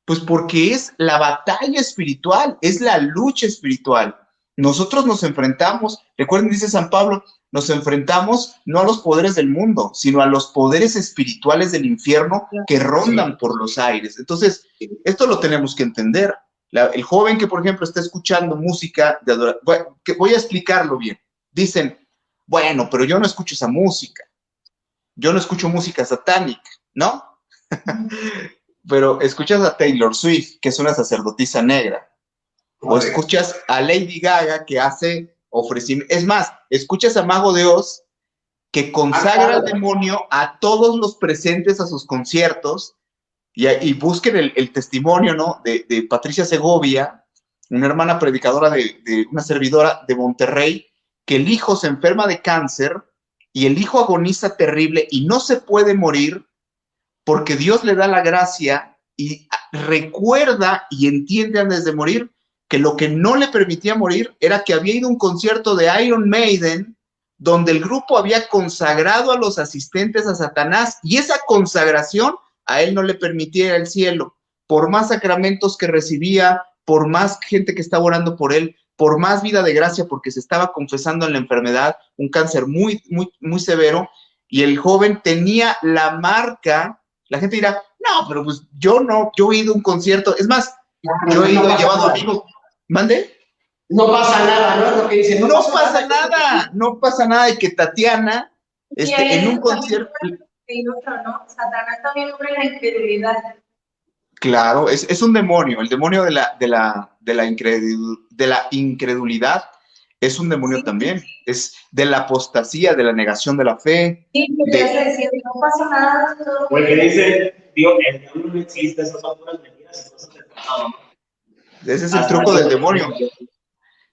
Pues porque es la batalla espiritual, es la lucha espiritual. Nosotros nos enfrentamos, recuerden, dice San Pablo, nos enfrentamos no a los poderes del mundo, sino a los poderes espirituales del infierno que rondan por los aires. Entonces, esto lo tenemos que entender. El joven que, por ejemplo, está escuchando música de adoración, voy a explicarlo bien. dicen, bueno, pero yo no escucho esa música, yo no escucho música satánica, ¿no? Pero escuchas a Taylor Swift, que es una sacerdotisa negra, o escuchas a Lady Gaga, que hace ofrecimientos, es más, escuchas a Mago de Oz, que consagra al demonio a todos los presentes a sus conciertos, y busquen el testimonio, ¿no? De Patricia Segovia, una hermana predicadora de una servidora de Monterrey, que el hijo se enferma de cáncer y el hijo agoniza terrible y no se puede morir porque Dios le da la gracia y recuerda y entiende antes de morir que lo que no le permitía morir era que había ido a un concierto de Iron Maiden donde el grupo había consagrado a los asistentes a Satanás y esa consagración a él no le permitía ir al cielo. Por más sacramentos que recibía, por más gente que estaba orando por él, por más vida de gracia, porque se estaba confesando en la enfermedad, un cáncer muy, muy, muy severo, y el joven tenía la marca. La gente dirá, no, pero pues yo no, yo he ido a un concierto, es más, yo he ido, llevado amigos, ¿mande? No pasa nada, ¿no? Lo que dicen, no pasa nada, no pasa nada de que Tatiana, en un concierto. Y otro, ¿no? Satanás también obra en la incredulidad. Claro, es un demonio, el demonio de la incredulidad es un demonio también, es de la apostasía, de la negación de la fe. Sí, que ya se decía, no pasa nada. Porque dice, Dios, el diablo no existe, esas son puras mentiras y cosas del pecado. Ese es el truco del demonio.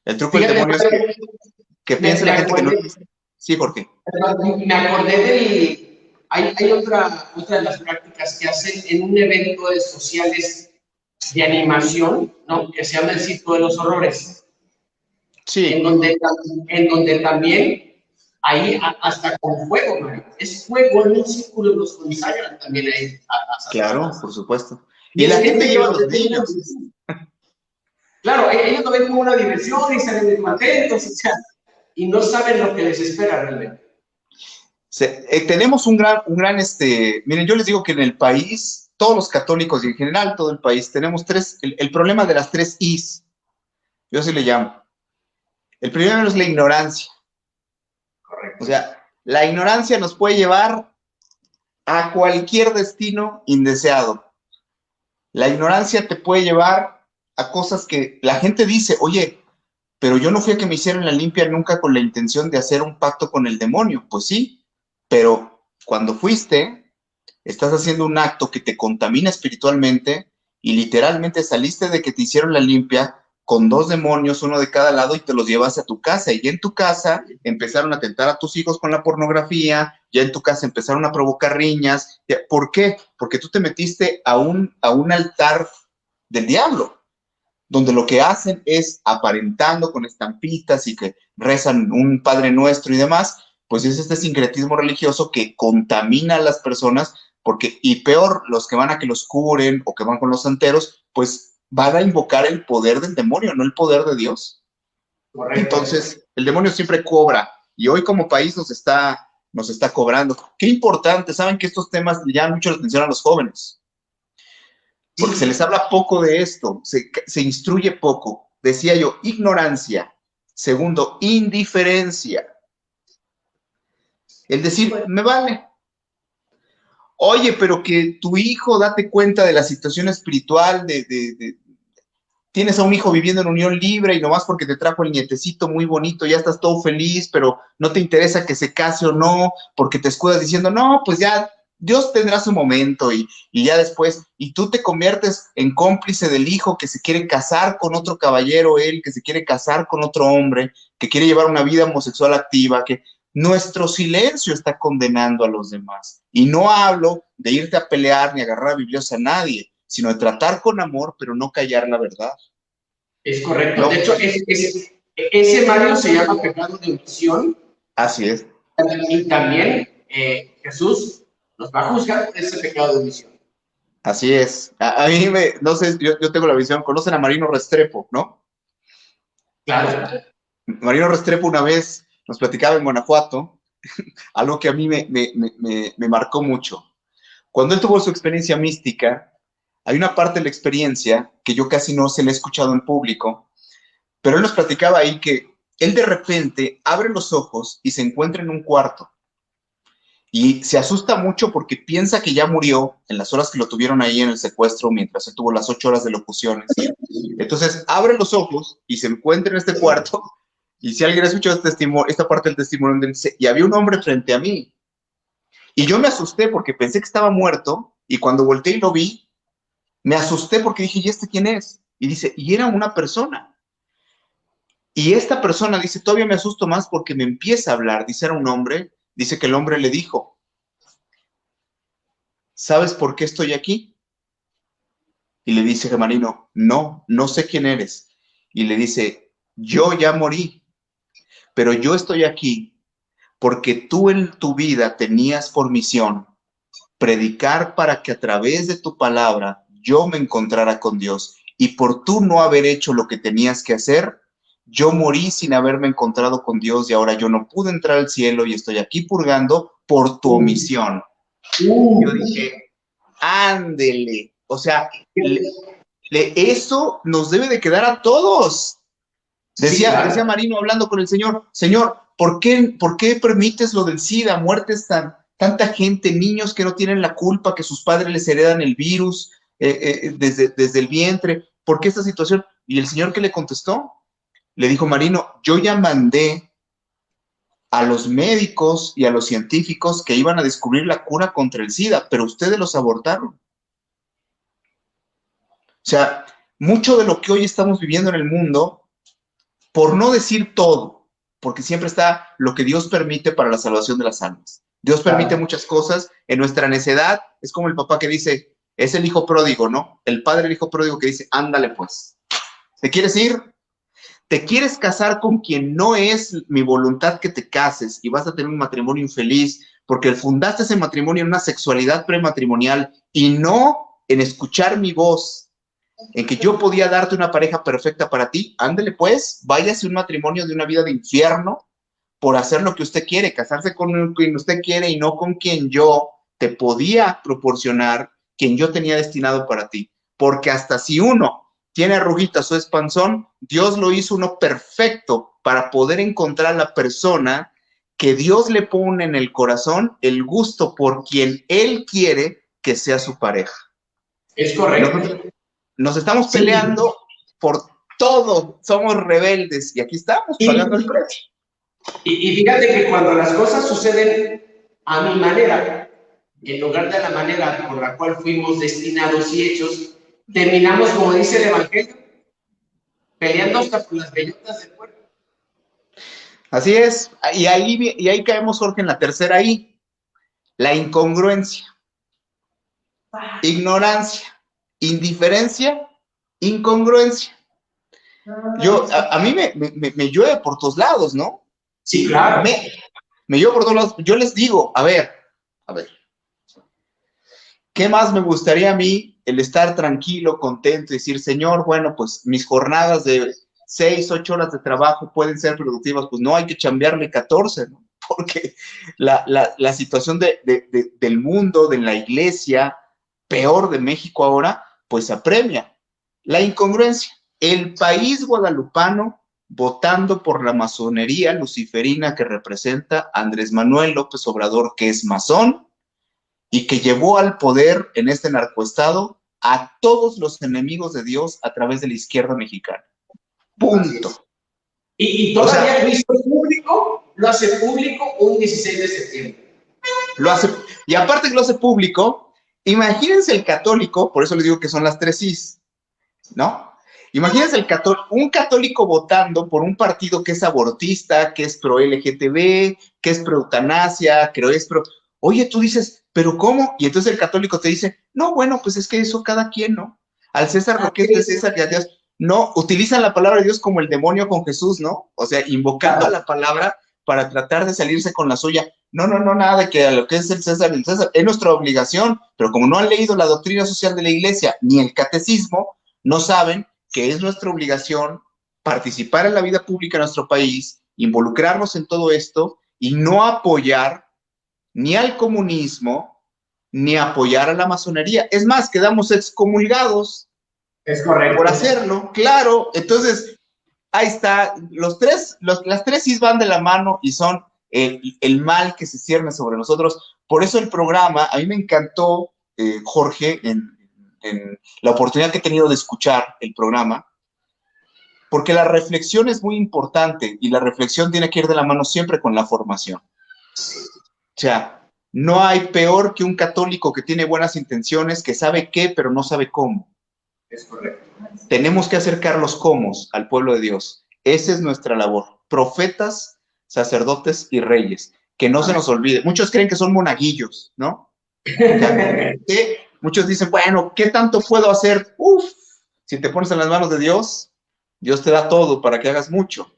El truco del demonio es que piensa la gente que no. Sí, Jorge. Me acordé del. Hay otra de las prácticas que hacen en un evento de sociales de animación, ¿no? Que se llama el Circo de los Horrores. Sí. En donde también, ahí hasta con fuego, ¿no? Es fuego en un círculo, los consagran también ahí. Claro, por supuesto. Y la gente lleva a los niños. Claro, ellos lo ven como una diversión y salen muy contentos, o sea, y no saben lo que les espera realmente. Tenemos un gran, miren, yo les digo que en el país, todos los católicos y en general todo el país, tenemos el problema de las 3 Is, yo así le llamo. El primero es la ignorancia. Correcto. O sea, la ignorancia nos puede llevar a cualquier destino indeseado. La ignorancia te puede llevar a cosas que la gente dice, oye, pero yo no fui a que me hicieran la limpia nunca con la intención de hacer un pacto con el demonio. Pues sí, pero cuando fuiste, estás haciendo un acto que te contamina espiritualmente y literalmente saliste de que te hicieron la limpia con 2 demonios, uno de cada lado, y te los llevas a tu casa. Y en tu casa empezaron a tentar a tus hijos con la pornografía, ya en tu casa empezaron a provocar riñas. ¿Por qué? Porque tú te metiste a un altar del diablo, donde lo que hacen es aparentando con estampitas y que rezan un Padre Nuestro y demás, pues es este sincretismo religioso que contamina a las personas, y peor, los que van a que los curen o que van con los santeros, pues van a invocar el poder del demonio, no el poder de Dios. Correcto. Entonces, el demonio siempre cobra, y hoy como país nos está cobrando. Qué importante, saben que estos temas le llaman mucho la atención a los jóvenes, porque se les habla poco de esto, se instruye poco. Decía yo, ignorancia. Segundo, indiferencia. El decir, me vale. Oye, pero que tu hijo, date cuenta de la situación espiritual, tienes a un hijo viviendo en unión libre y nomás porque te trajo el nietecito muy bonito, ya estás todo feliz, pero no te interesa que se case o no, porque te escudas diciendo, no, pues ya, Dios tendrá su momento y ya después, y tú te conviertes en cómplice del hijo que se quiere casar con otro caballero, él que se quiere casar con otro hombre, que quiere llevar una vida homosexual activa, que nuestro silencio está condenando a los demás. Y no hablo de irte a pelear ni agarrar a biblios a nadie, sino de tratar con amor, pero no callar la verdad. Es correcto. No. De hecho, ese Mario se llama pecado de omisión. Así es. Y también Jesús nos va a juzgar por ese pecado de omisión. Así es. A mí, no sé, yo tengo la visión, conocen a Marino Restrepo, ¿no? Claro. Marino Restrepo una vez nos platicaba en Guanajuato, algo que a mí me marcó mucho. Cuando él tuvo su experiencia mística, hay una parte de la experiencia que yo casi no se le he escuchado en público, pero él nos platicaba ahí que él de repente abre los ojos y se encuentra en un cuarto. Y se asusta mucho porque piensa que ya murió en las horas que lo tuvieron ahí en el secuestro, mientras él tuvo las 8 horas de locuciones. Entonces abre los ojos y se encuentra en este cuarto. Y si alguien ha escuchado esta parte del testimonio, dice, y había un hombre frente a mí. Y yo me asusté porque pensé que estaba muerto. Y cuando volteé y lo vi, me asusté porque dije, ¿y este quién es? Y dice, y era una persona. Y esta persona dice, todavía me asusto más porque me empieza a hablar. Dice, era un hombre. Dice que el hombre le dijo, ¿sabes por qué estoy aquí? Y le dice Gemarino, no, no sé quién eres. Y le dice, yo ya morí, pero yo estoy aquí porque tú en tu vida tenías por misión predicar para que a través de tu palabra yo me encontrara con Dios. Y por tú no haber hecho lo que tenías que hacer, yo morí sin haberme encontrado con Dios y ahora yo no pude entrar al cielo y estoy aquí purgando por tu omisión. Yo dije, ándele. O sea, eso nos debe de quedar a todos. Decía Marino hablando con el Señor, Señor, ¿por qué permites lo del SIDA? Muertes tanta gente, niños que no tienen la culpa, que sus padres les heredan el virus desde el vientre. ¿Por qué esta situación? Y el Señor, ¿qué le contestó? Le dijo Marino, yo ya mandé a los médicos y a los científicos que iban a descubrir la cura contra el SIDA, pero ustedes los abortaron. O sea, mucho de lo que hoy estamos viviendo en el mundo, por no decir todo, porque siempre está lo que Dios permite para la salvación de las almas. Dios permite muchas cosas. En nuestra necedad, es como el papá que dice, es el hijo pródigo, ¿no? El padre del hijo pródigo que dice, ándale pues, ¿te quieres ir? ¿Te quieres casar con quien no es mi voluntad que te cases y vas a tener un matrimonio infeliz porque fundaste ese matrimonio en una sexualidad prematrimonial y no en escuchar mi voz, en que yo podía darte una pareja perfecta para ti? Ándele pues, váyase un matrimonio de una vida de infierno por hacer lo que usted quiere, casarse con quien usted quiere y no con quien yo te podía proporcionar, quien yo tenía destinado para ti. Porque hasta si uno tiene arruguitas o es panzón, Dios lo hizo uno perfecto para poder encontrar a la persona que Dios le pone en el corazón el gusto por quien Él quiere que sea su pareja. Es correcto. Nos estamos peleando por todo, somos rebeldes y aquí estamos pagando el precio. Y fíjate que cuando las cosas suceden a mi manera, en lugar de la manera por la cual fuimos destinados y hechos, terminamos, como dice el Evangelio, peleando hasta por las bellotas del cuerpo. Así es, y ahí caemos, Jorge, en la tercera I, la incongruencia, ignorancia, indiferencia, incongruencia. A mí me llueve por todos lados, ¿no? Sí, claro. Me llueve por todos lados. Yo les digo, a ver, ¿qué más me gustaría a mí? El estar tranquilo, contento y decir, Señor, bueno, pues mis jornadas de 6, 8 horas de trabajo pueden ser productivas, pues no hay que chambearle 14, ¿no? Porque la situación del mundo, de la iglesia, peor de México ahora, pues apremia. La incongruencia. El país guadalupano votando por la masonería luciferina que representa Andrés Manuel López Obrador, que es masón, y que llevó al poder en este narcoestado a todos los enemigos de Dios a través de la izquierda mexicana. Punto. Y todavía lo hace público un 16 de septiembre. Lo hace, y aparte que lo hace público, imagínense el católico, por eso les digo que son las 3 Cs, ¿no? Imagínense un católico votando por un partido que es abortista, que es pro LGTB, que es pro eutanasia, que es pro... Oye, tú dices, ¿pero cómo? Y entonces el católico te dice, no, bueno, pues es que eso cada quien, ¿no? Al César lo que es de César y a Dios. No, utilizan la palabra de Dios como el demonio con Jesús, ¿no? O sea, invocando a la palabra para tratar de salirse con la suya. No, nada de que a lo que es el César, es nuestra obligación, pero como no han leído la doctrina social de la iglesia ni el catecismo, no saben que es nuestra obligación participar en la vida pública de nuestro país, involucrarnos en todo esto y no apoyar ni al comunismo, ni apoyar a la masonería. Es más, quedamos excomulgados. Es correcto. Por hacerlo, claro. Entonces, ahí está, las tres sí van de la mano y son el mal que se cierne sobre nosotros. Por eso el programa, a mí me encantó, Jorge, en la oportunidad que he tenido de escuchar el programa, porque la reflexión es muy importante y la reflexión tiene que ir de la mano siempre con la formación. O sea, no hay peor que un católico que tiene buenas intenciones, que sabe qué, pero no sabe cómo. Es correcto. Tenemos que acercar los cómo al pueblo de Dios. Esa es nuestra labor. Profetas, sacerdotes y reyes. Que no se nos olvide. Muchos creen que son monaguillos, ¿no? O sea, muchos dicen, bueno, ¿qué tanto puedo hacer? Uf, si te pones en las manos de Dios, Dios te da todo para que hagas mucho.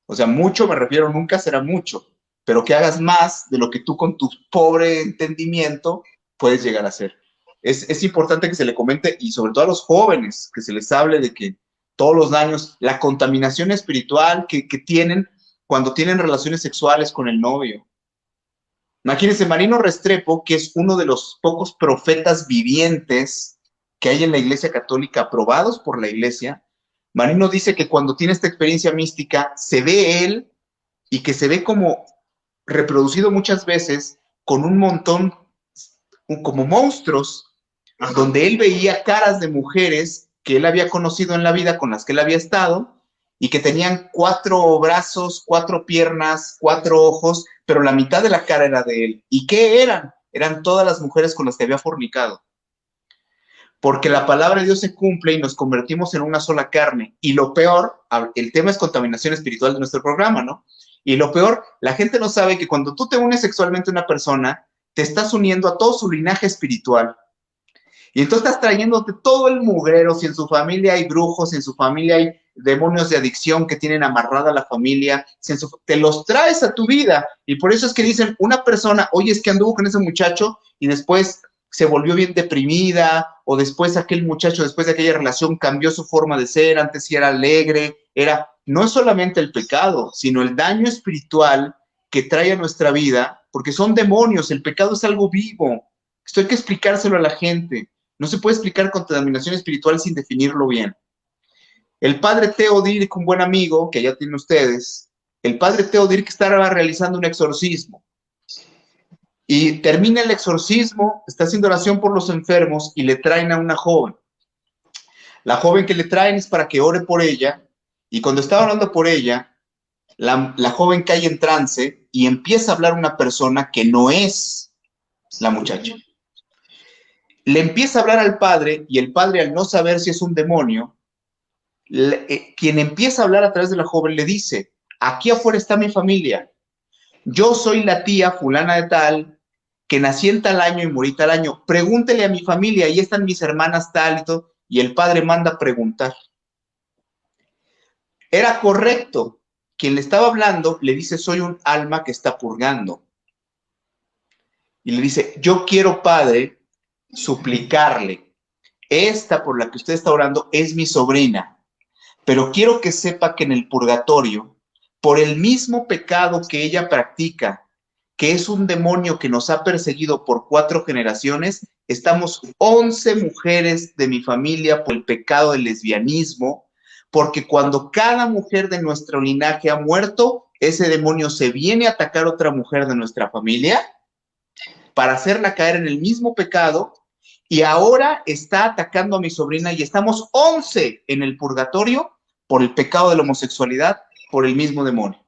O sea, mucho me refiero, nunca será mucho, pero que hagas más de lo que tú con tu pobre entendimiento puedes llegar a hacer. Es importante que se le comente, y sobre todo a los jóvenes, que se les hable de que todos los daños, la contaminación espiritual que tienen cuando tienen relaciones sexuales con el novio. Imagínense, Marino Restrepo, que es uno de los pocos profetas vivientes que hay en la Iglesia Católica, aprobados por la Iglesia. Marino dice que cuando tiene esta experiencia mística, se ve él y que se ve como reproducido muchas veces con un montón, como monstruos, donde él veía caras de mujeres que él había conocido en la vida, con las que él había estado, y que tenían 4 brazos, 4 piernas, 4 ojos, pero la mitad de la cara era de él. ¿Y qué eran? Eran todas las mujeres con las que había fornicado. Porque la palabra de Dios se cumple y nos convertimos en una sola carne. Y lo peor, el tema es contaminación espiritual de nuestro programa, ¿no? Y lo peor, la gente no sabe que cuando tú te unes sexualmente a una persona, te estás uniendo a todo su linaje espiritual. Y entonces estás trayéndote todo el mugrero. Si en su familia hay brujos, si en su familia hay demonios de adicción que tienen amarrada a la familia, te los traes a tu vida. Y por eso es que dicen, una persona, oye, es que anduvo con ese muchacho y después se volvió bien deprimida, o después aquel muchacho, después de aquella relación, cambió su forma de ser, antes sí era alegre, no es solamente el pecado, sino el daño espiritual que trae a nuestra vida, porque son demonios, el pecado es algo vivo. Esto hay que explicárselo a la gente. No se puede explicar contaminación espiritual sin definirlo bien. El padre Theo Dirk, un buen amigo que ya tienen ustedes, el padre Theo Dirk estaba realizando un exorcismo. Y termina el exorcismo, está haciendo oración por los enfermos y le traen a una joven. La joven que le traen es para que ore por ella, y cuando está orando por ella, la joven cae en trance y empieza a hablar una persona que no es la muchacha. Le empieza a hablar al padre, y el padre, al no saber si es un demonio, quien empieza a hablar a través de la joven le dice, aquí afuera está mi familia, yo soy la tía fulana de tal, que nací en tal año y morí tal año, pregúntele a mi familia, ahí están mis hermanas tal y todo, y el padre manda a preguntar. Era correcto, quien le estaba hablando le dice, soy un alma que está purgando, y le dice, yo quiero, padre, suplicarle, esta por la que usted está orando es mi sobrina, pero quiero que sepa que en el purgatorio, por el mismo pecado que ella practica, que es un demonio que nos ha perseguido por 4 generaciones, estamos 11 mujeres de mi familia por el pecado del lesbianismo, porque cuando cada mujer de nuestro linaje ha muerto, ese demonio se viene a atacar a otra mujer de nuestra familia para hacerla caer en el mismo pecado, y ahora está atacando a mi sobrina, y estamos 11 en el purgatorio por el pecado de la homosexualidad, por el mismo demonio.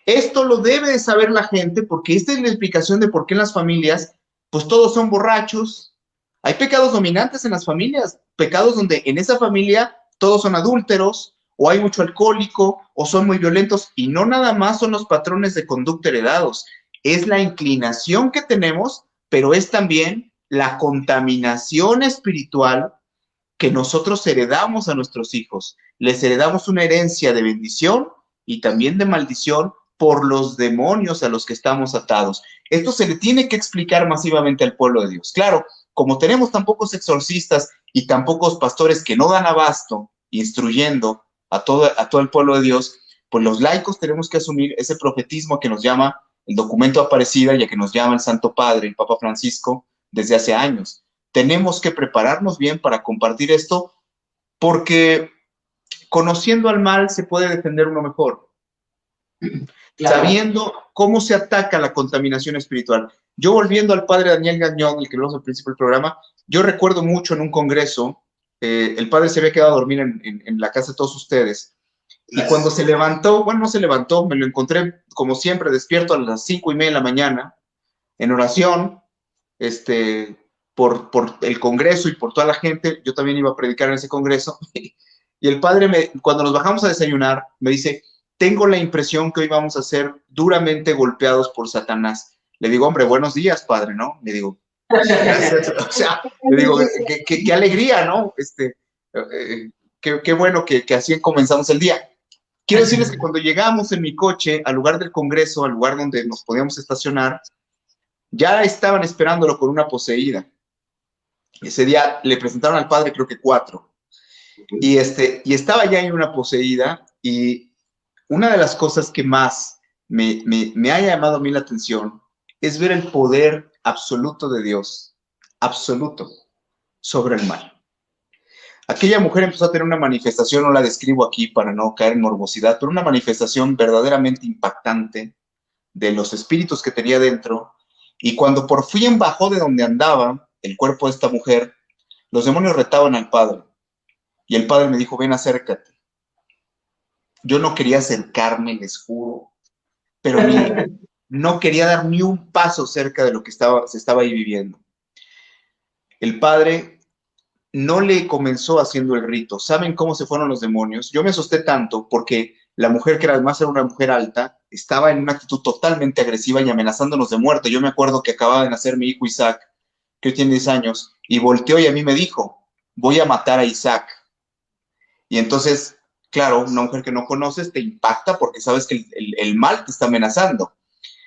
Esto lo debe de saber la gente, porque esta es la explicación de por qué en las familias, pues todos son borrachos. Hay pecados dominantes en las familias, pecados donde en esa familia todos son adúlteros, o hay mucho alcohólico, o son muy violentos, y no nada más son los patrones de conducta heredados, es la inclinación que tenemos, pero es también la contaminación espiritual que nosotros heredamos a nuestros hijos. Les heredamos una herencia de bendición y también de maldición por los demonios a los que estamos atados. Esto se le tiene que explicar masivamente al pueblo de Dios. Claro, como tenemos tan pocos exorcistas y tan pocos pastores que no dan abasto instruyendo a todo el pueblo de Dios, pues los laicos tenemos que asumir ese profetismo que nos llama el documento Aparecida y a que nos llama el Santo Padre, el Papa Francisco, desde hace años. Tenemos que prepararnos bien para compartir esto, porque conociendo al mal se puede defender uno mejor. Claro. Sabiendo cómo se ataca la contaminación espiritual. Yo, volviendo al padre Daniel Gagnon, el que hablamos al principio del programa, yo recuerdo mucho en un congreso, el padre se había quedado a dormir en la casa de todos ustedes, y cuando se levantó, bueno, no se levantó, me lo encontré como siempre despierto a las 5:30 de la mañana, en oración, por el congreso y por toda la gente. Yo también iba a predicar en ese congreso, y el padre, cuando nos bajamos a desayunar, me dice: tengo la impresión que hoy vamos a ser duramente golpeados por Satanás. Le digo: hombre, buenos días, padre, ¿no? Le digo, gracias. O sea, le digo, qué alegría, ¿no? Qué bueno que así comenzamos el día. Quiero decirles que cuando llegamos en mi coche al lugar del congreso, al lugar donde nos podíamos estacionar, ya estaban esperándolo con una poseída. Ese día le presentaron al padre, creo que 4. Y estaba ya en una poseída, y una de las cosas que más me ha llamado a mí la atención es ver el poder absoluto de Dios, absoluto, sobre el mal. Aquella mujer empezó a tener una manifestación, no la describo aquí para no caer en morbosidad, pero una manifestación verdaderamente impactante de los espíritus que tenía dentro, y cuando por fin bajó de donde andaba el cuerpo de esta mujer, los demonios retaban al padre, y el padre me dijo: ven, acércate. Yo no quería acercarme, les juro, pero no quería dar ni un paso cerca de lo que se estaba ahí viviendo. El padre no le comenzó haciendo el rito. ¿Saben cómo se fueron los demonios? Yo me asusté tanto porque la mujer, que además era una mujer alta, estaba en una actitud totalmente agresiva y amenazándonos de muerte. Yo me acuerdo que acababa de nacer mi hijo Isaac, que hoy tiene 10 años, y volteó y a mí me dijo: voy a matar a Isaac. Y entonces, claro, una mujer que no conoces te impacta porque sabes que el mal te está amenazando.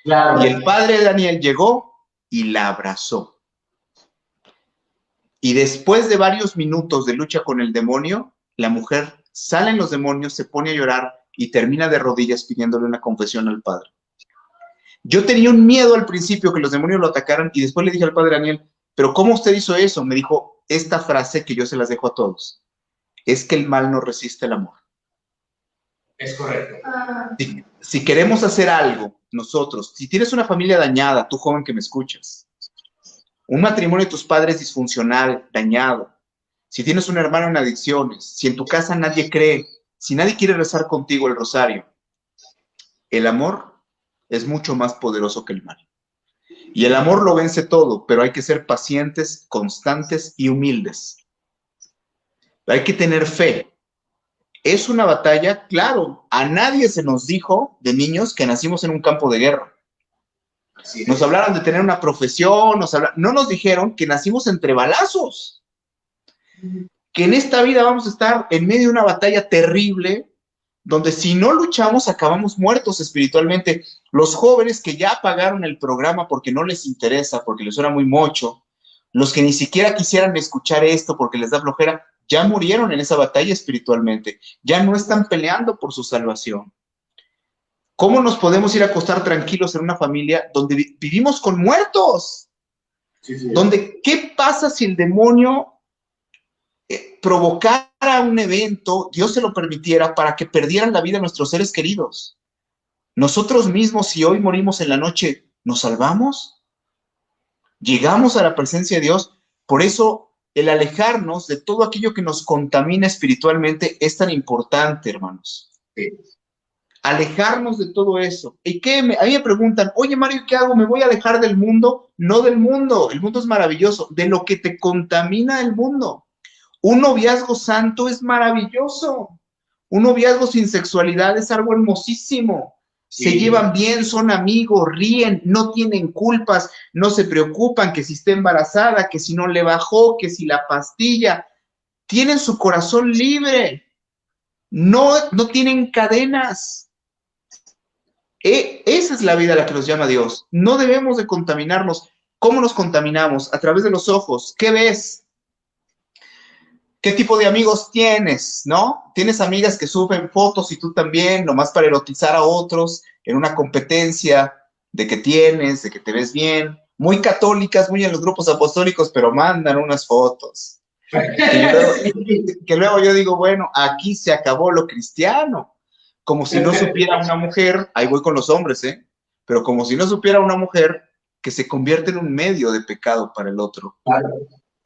Claro. Y el padre de Daniel llegó y la abrazó. Y después de varios minutos de lucha con el demonio, la mujer sale en los demonios, se pone a llorar y termina de rodillas pidiéndole una confesión al padre. Yo tenía un miedo al principio que los demonios lo atacaran, y después le dije al padre Daniel: ¿pero cómo usted hizo eso? Me dijo esta frase que yo se las dejo a todos: es que el mal no resiste el amor. Es correcto. Si queremos hacer algo nosotros, si tienes una familia dañada, tú joven que me escuchas, un matrimonio de tus padres disfuncional, dañado, si tienes un hermano en adicciones, si en tu casa nadie cree, si nadie quiere rezar contigo el rosario, el amor es mucho más poderoso que el mal. Y el amor lo vence todo, pero hay que ser pacientes, constantes y humildes. Hay que tener fe. Es una batalla, claro. A nadie se nos dijo de niños que nacimos en un campo de guerra. Nos hablaron de tener una profesión, no nos dijeron que nacimos entre balazos, que en esta vida vamos a estar en medio de una batalla terrible, donde si no luchamos acabamos muertos espiritualmente. Los jóvenes que ya apagaron el programa porque no les interesa, porque les suena muy mocho, los que ni siquiera quisieran escuchar esto porque les da flojera, ya murieron en esa batalla espiritualmente, ya no están peleando por su salvación. ¿Cómo nos podemos ir a acostar tranquilos en una familia donde vivimos con muertos? Donde, ¿qué pasa si el demonio provocara un evento, Dios se lo permitiera, para que perdieran la vida nuestros seres queridos? Nosotros mismos, si hoy morimos en la noche, ¿nos salvamos? ¿Llegamos a la presencia de Dios? Por eso el alejarnos de todo aquello que nos contamina espiritualmente es tan importante, hermanos. Alejarnos de todo eso. ¿Y qué? A mí me preguntan: oye, Mario, ¿qué hago? ¿Me voy a alejar del mundo? No del mundo. El mundo es maravilloso. De lo que te contamina el mundo. Un noviazgo santo es maravilloso. Un noviazgo sin sexualidad es algo hermosísimo. Sí. Se llevan bien, son amigos, ríen, no tienen culpas, no se preocupan que si está embarazada, que si no le bajó, que si la pastilla. Tienen su corazón libre. No tienen cadenas. Esa es la vida a la que nos llama Dios. No debemos de contaminarnos. ¿Cómo nos contaminamos? A través de los ojos. ¿Qué ves? ¿Qué tipo de amigos tienes? ¿No? Tienes amigas que suben fotos y tú también, nomás para erotizar a otros en una competencia de que tienes, de que te ves bien. Muy católicas, muy en los grupos apostólicos, pero mandan unas fotos. Que luego yo digo, bueno, aquí se acabó lo cristiano. Como si no supiera una mujer, ahí voy con los hombres, pero como si no supiera una mujer que se convierte en un medio de pecado para el otro. Claro,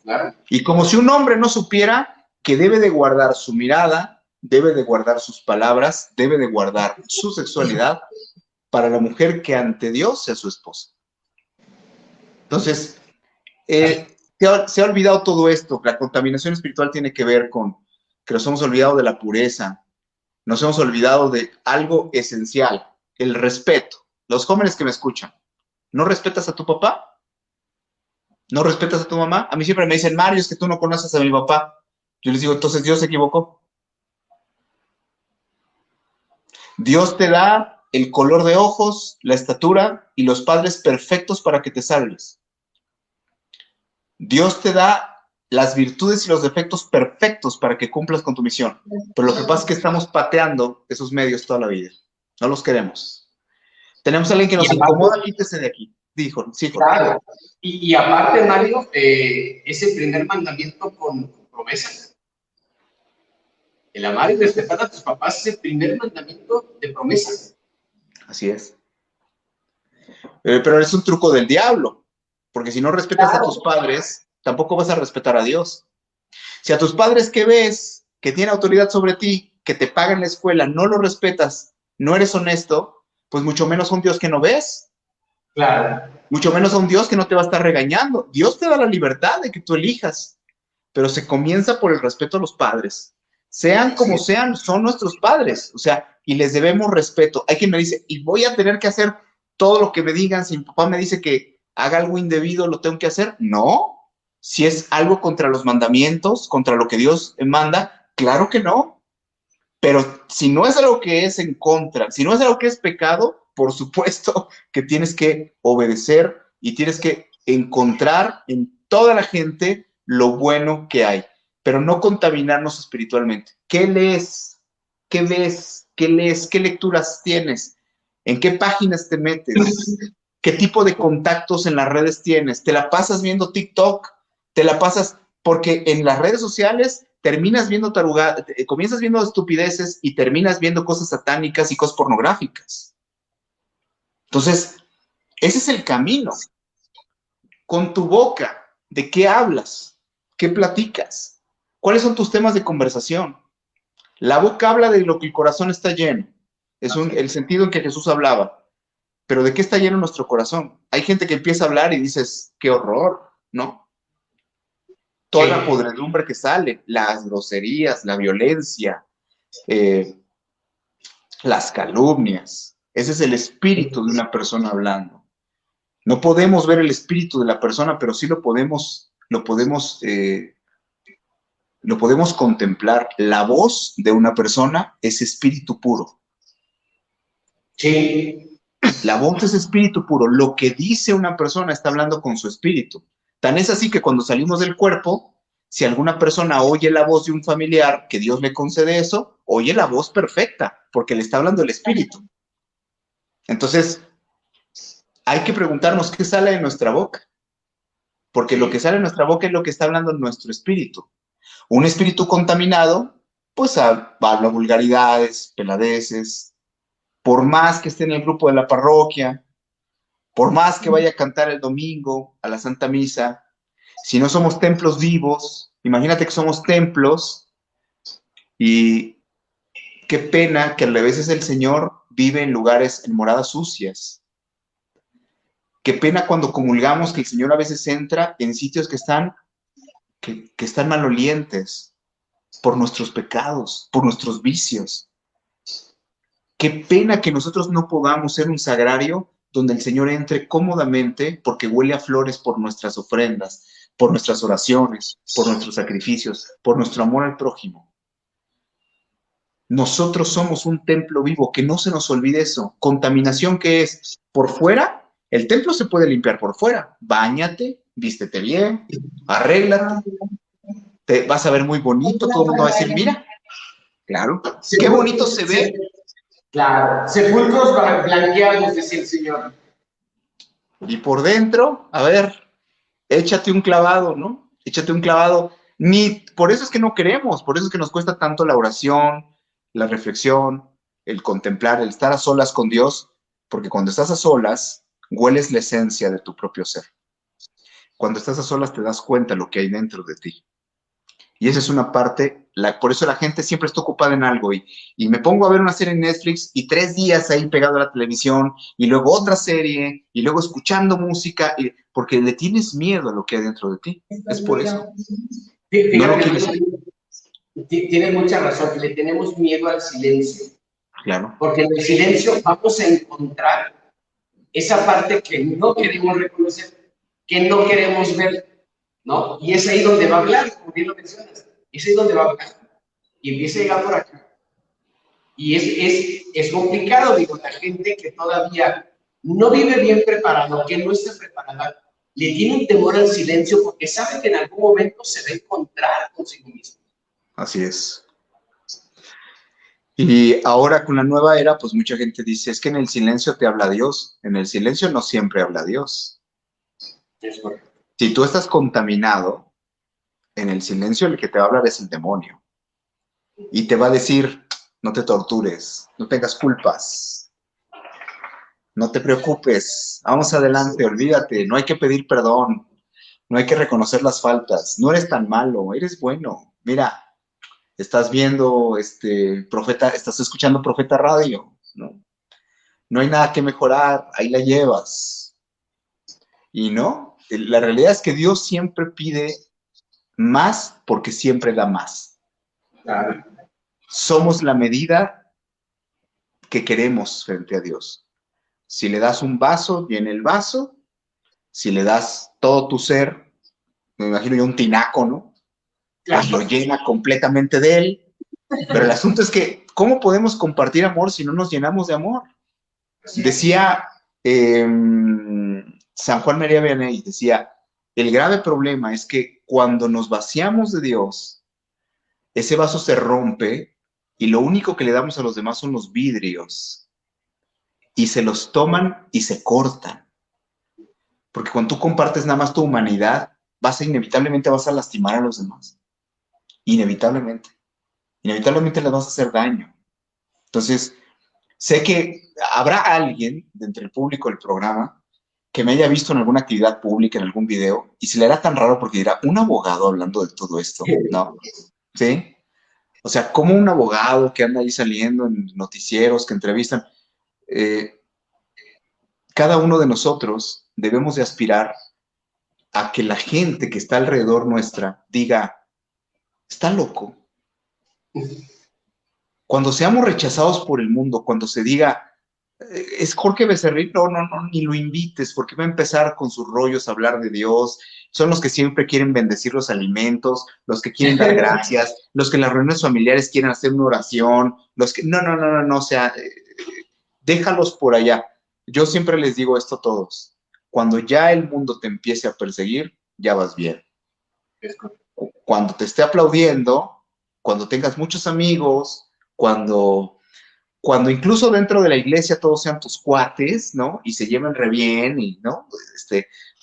claro. Y como si un hombre no supiera que debe de guardar su mirada, debe de guardar sus palabras, debe de guardar su sexualidad para la mujer que ante Dios sea su esposa. Entonces, se ha olvidado todo esto. La contaminación espiritual tiene que ver con que nos hemos olvidado de la pureza, nos hemos olvidado de algo esencial, el respeto. Los jóvenes que me escuchan, ¿no respetas a tu papá? ¿No respetas a tu mamá? A mí siempre me dicen, Mario, es que tú no conoces a mi papá. Yo les digo, entonces Dios se equivocó. Dios te da el color de ojos, la estatura y los padres perfectos para que te salves. Dios te da las virtudes y los defectos perfectos para que cumplas con tu misión. Pero lo que pasa es que estamos pateando esos medios toda la vida. No los queremos. Tenemos a alguien que nos incomoda, quítese de aquí. Dijo, sí, claro. Y aparte, Mario, ese primer mandamiento con promesa. El amar y respetar a tus papás es el primer mandamiento de promesa. Así es. Pero es un truco del diablo. Porque si no respetas a tus padres, tampoco vas a respetar a Dios. Si a tus padres que ves, que tienen autoridad sobre ti, que te pagan la escuela, no lo respetas, no eres honesto, pues mucho menos a un Dios que no ves. Claro. Mucho menos a un Dios que no te va a estar regañando. Dios te da la libertad de que tú elijas, pero se comienza por el respeto a los padres. Sean como sean, son nuestros padres, o sea, y les debemos respeto. Hay quien me dice, y voy a tener que hacer todo lo que me digan, si mi papá me dice que haga algo indebido, ¿lo tengo que hacer? No. Si es algo contra los mandamientos, contra lo que Dios manda, claro que no. Pero si no es algo que es en contra, si no es algo que es pecado, por supuesto que tienes que obedecer y tienes que encontrar en toda la gente lo bueno que hay, pero no contaminarnos espiritualmente. ¿Qué lees? ¿Qué ves? ¿Qué lees? ¿Qué lecturas tienes? ¿En qué páginas te metes? ¿Qué tipo de contactos en las redes tienes? ¿Te la pasas viendo TikTok? ¿Te la pasas? Porque en las redes sociales terminas viendo tarugadas, comienzas viendo estupideces y terminas viendo cosas satánicas y cosas pornográficas. Entonces, ese es el camino. Con tu boca, ¿de qué hablas? ¿Qué platicas? ¿Cuáles son tus temas de conversación? La boca habla de lo que el corazón está lleno. Es el sentido en que Jesús hablaba. Pero ¿de qué está lleno nuestro corazón? Hay gente que empieza a hablar y dices, qué horror, ¿no? Toda la podredumbre que sale, las groserías, la violencia, las calumnias. Ese es el espíritu de una persona hablando. No podemos ver el espíritu de la persona, pero sí lo podemos contemplar. La voz de una persona es espíritu puro. Sí. La voz es espíritu puro. Lo que dice una persona está hablando con su espíritu. Tan es así que cuando salimos del cuerpo, si alguna persona oye la voz de un familiar, que Dios le concede eso, oye la voz perfecta, porque le está hablando el espíritu. Entonces, hay que preguntarnos qué sale de nuestra boca, porque lo que sale de nuestra boca es lo que está hablando nuestro espíritu. Un espíritu contaminado, pues habla vulgaridades, peladeces, por más que esté en el grupo de la parroquia, por más que vaya a cantar el domingo a la Santa Misa, si no somos templos vivos, imagínate que somos templos y qué pena que a veces el Señor vive en lugares, en moradas sucias. Qué pena cuando comulgamos que el Señor a veces entra en sitios que están malolientes por nuestros pecados, por nuestros vicios. Qué pena que nosotros no podamos ser un sagrario donde el Señor entre cómodamente porque huele a flores por nuestras ofrendas, por nuestras oraciones, por nuestros sacrificios, por nuestro amor al prójimo. Nosotros somos un templo vivo, que no se nos olvide eso. Contaminación que es por fuera, el templo se puede limpiar por fuera. Báñate, vístete bien, arréglate, te vas a ver muy bonito, todo el mundo va a decir, mira, claro, qué bonito se ve. Claro, sepulcros blanqueados, decía el Señor. Y por dentro, a ver, échate un clavado, ¿no? Échate un clavado Ni, por eso es que no queremos, por eso es que nos cuesta tanto la oración, la reflexión, el contemplar, el estar a solas con Dios, porque cuando estás a solas, hueles la esencia de tu propio ser. Cuando estás a solas te das cuenta de lo que hay dentro de ti. Y esa es una parte, por eso la gente siempre está ocupada en algo y me pongo a ver una serie en Netflix y 3 días ahí pegado a la televisión y luego otra serie y luego escuchando música, porque le tienes miedo a lo que hay dentro de ti. Es por eso. No lo quieres. Tienes mucha razón, le tenemos miedo al silencio. Claro. Porque en el silencio vamos a encontrar esa parte que no queremos reconocer, que no queremos ver, ¿no? Y es ahí donde va a hablar, como bien lo mencionas, es ahí donde va a hablar. Y empieza a llegar por acá. Y es complicado, digo, la gente que todavía no vive bien preparado, que no está preparada, le tiene un temor al silencio porque sabe que en algún momento se va a encontrar consigo mismo. Así es. Y ahora con la nueva era, pues mucha gente dice, es que en el silencio te habla Dios. En el silencio no siempre habla Dios. Es correcto. Si tú estás contaminado, en el silencio el que te va a hablar es el demonio. Y te va a decir, no te tortures, no tengas culpas, no te preocupes, vamos adelante, olvídate, no hay que pedir perdón, no hay que reconocer las faltas, no eres tan malo, eres bueno. Mira, estás viendo Profeta, estás escuchando Profeta Radio, ¿no? No hay nada que mejorar, ahí la llevas. Y no, la realidad es que Dios siempre pide más porque siempre da más. Claro. Somos la medida que queremos frente a Dios. Si le das un vaso, viene el vaso. Si le das todo tu ser, me imagino yo un tinaco, ¿no? Pues lo llena completamente de él. Pero el asunto es que, ¿cómo podemos compartir amor si no nos llenamos de amor? Decía San Juan María Vianney, decía, el grave problema es que cuando nos vaciamos de Dios, ese vaso se rompe y lo único que le damos a los demás son los vidrios. Y se los toman y se cortan. Porque cuando tú compartes nada más tu humanidad, inevitablemente vas a lastimar a los demás. Inevitablemente. Inevitablemente les vas a hacer daño. Entonces, sé que habrá alguien de entre el público del programa que me haya visto en alguna actividad pública, en algún video, y se le hará tan raro porque dirá, un abogado hablando de todo esto, ¿no? ¿Sí? O sea, como un abogado que anda ahí saliendo en noticieros, que entrevistan, cada uno de nosotros debemos de aspirar a que la gente que está alrededor nuestra diga, está loco. Cuando seamos rechazados por el mundo, cuando se diga, es Jorge Becerril, no, ni lo invites, porque va a empezar con sus rollos a hablar de Dios, son los que siempre quieren bendecir los alimentos, los que quieren dar gracias, los que en las reuniones familiares quieren hacer una oración, los que, no, o sea, déjalos por allá. Yo siempre les digo esto a todos, cuando ya el mundo te empiece a perseguir, ya vas bien. Cuando te esté aplaudiendo, cuando tengas muchos amigos, cuando incluso dentro de la iglesia todos sean tus cuates, ¿no? Y se lleven re bien, y, ¿no?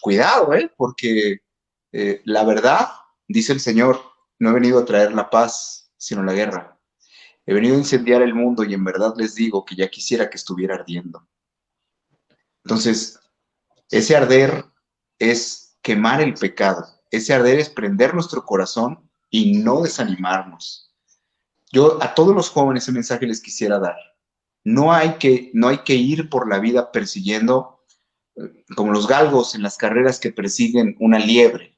Cuidado, porque la verdad, dice el Señor, no he venido a traer la paz, sino la guerra. He venido a incendiar el mundo y en verdad les digo que ya quisiera que estuviera ardiendo. Entonces, ese arder es quemar el pecado. Ese arder es prender nuestro corazón y no desanimarnos. Yo a todos los jóvenes ese mensaje les quisiera dar. No hay que ir por la vida persiguiendo, como los galgos en las carreras que persiguen una liebre.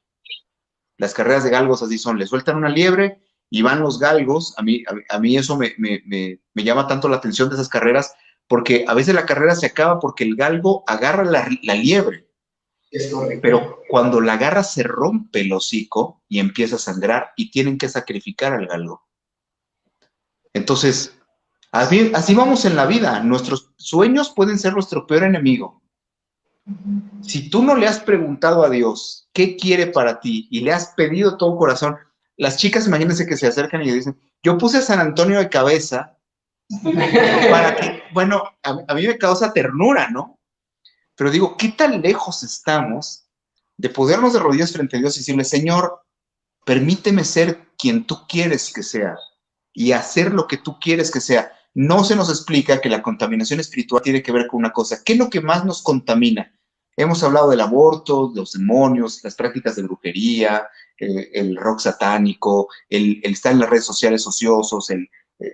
Las carreras de galgos así son, le sueltan una liebre y van los galgos. A mí eso me llama tanto la atención de esas carreras, porque a veces la carrera se acaba porque el galgo agarra la liebre. Pero cuando la agarra se rompe el hocico y empieza a sangrar y tienen que sacrificar al galgo. Entonces, así vamos en la vida. Nuestros sueños pueden ser nuestro peor enemigo. Si tú no le has preguntado a Dios qué quiere para ti y le has pedido todo corazón, las chicas, imagínense que se acercan y dicen, yo puse a San Antonio de cabeza para que, bueno, a mí me causa ternura, ¿no? Pero digo, ¿qué tan lejos estamos de podernos de rodillas frente a Dios y decirle, Señor, Permíteme ser quien tú quieres que sea y hacer lo que tú quieres que sea. No se nos explica que la contaminación espiritual tiene que ver con una cosa. ¿Qué es lo que más nos contamina? Hemos hablado del aborto, los demonios, las prácticas de brujería, el rock satánico, el estar en las redes sociales ociosos,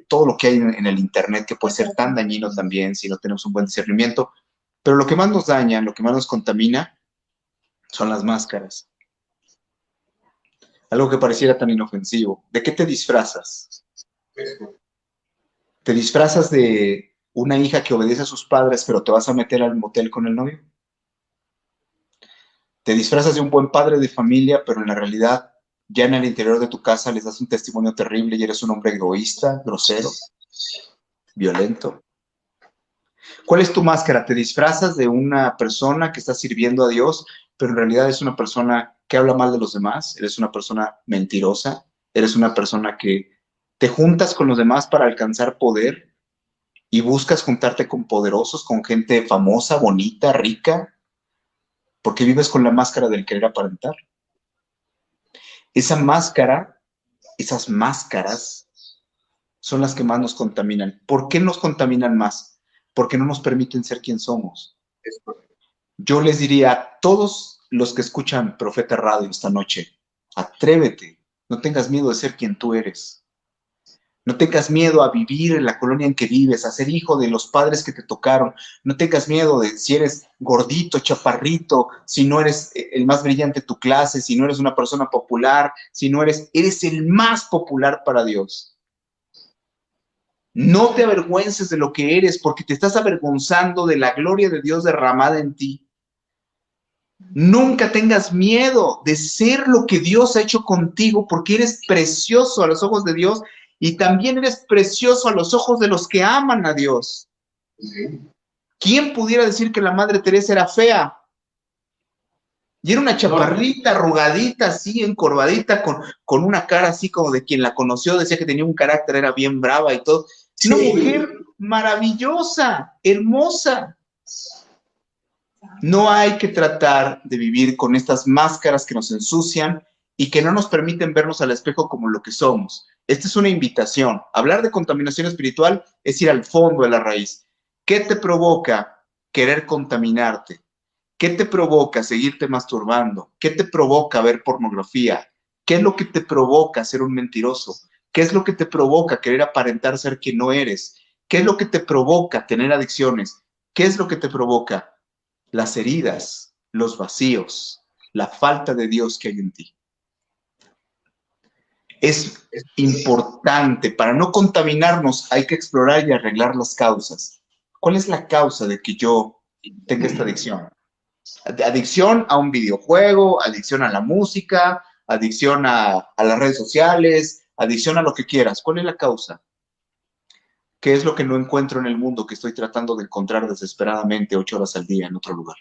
todo lo que hay en el Internet que puede ser tan dañino también si no tenemos un buen discernimiento. Pero lo que más nos daña, lo que más nos contamina, son las máscaras. Algo que pareciera tan inofensivo. ¿De qué te disfrazas? ¿Te disfrazas de una hija que obedece a sus padres, pero te vas a meter al motel con el novio? ¿Te disfrazas de un buen padre de familia, pero en la realidad, ya en el interior de tu casa les das un testimonio terrible y eres un hombre egoísta, grosero, violento? ¿Cuál es tu máscara? ¿Te disfrazas de una persona que está sirviendo a Dios, pero en realidad es una persona que habla mal de los demás? ¿Eres una persona mentirosa? ¿Eres una persona que te juntas con los demás para alcanzar poder y buscas juntarte con poderosos, con gente famosa, bonita, rica, porque vives con la máscara del querer aparentar? Esa máscara, esas máscaras son las que más nos contaminan. ¿Por qué nos contaminan más? Porque no nos permiten ser quien somos. Yo les diría a todos los que escuchan Profeta Radio esta noche, atrévete, no tengas miedo de ser quien tú eres. No tengas miedo a vivir en la colonia en que vives, a ser hijo de los padres que te tocaron. No tengas miedo de si eres gordito, chaparrito, si no eres el más brillante de tu clase, si no eres una persona popular, si no eres el más popular para Dios. No te avergüences de lo que eres, porque te estás avergonzando de la gloria de Dios derramada en ti. Nunca tengas miedo de ser lo que Dios ha hecho contigo, porque eres precioso a los ojos de Dios y también eres precioso a los ojos de los que aman a Dios. ¿Quién pudiera decir que la Madre Teresa era fea? Y era una chaparrita, arrugadita, así, encorvadita, con una cara así como de quien la conoció, decía que tenía un carácter, era bien brava y todo. Una mujer maravillosa, hermosa. No hay que tratar de vivir con estas máscaras que nos ensucian y que no nos permiten vernos al espejo como lo que somos. Esta es una invitación. Hablar de contaminación espiritual es ir al fondo de la raíz. ¿Qué te provoca querer contaminarte? ¿Qué te provoca seguirte masturbando? ¿Qué te provoca ver pornografía? ¿Qué es lo que te provoca ser un mentiroso? ¿Qué es lo que te provoca querer aparentar ser quien no eres? ¿Qué es lo que te provoca tener adicciones? ¿Qué es lo que te provoca? Las heridas, los vacíos, la falta de Dios que hay en ti. Es importante, para no contaminarnos, hay que explorar y arreglar las causas. ¿Cuál es la causa de que yo tenga esta adicción? Adicción a un videojuego, adicción a la música, adicción a las redes sociales, adicción a lo que quieras. ¿Cuál es la causa? ¿Qué es lo que no encuentro en el mundo que estoy tratando de encontrar desesperadamente 8 horas al día en otro lugar?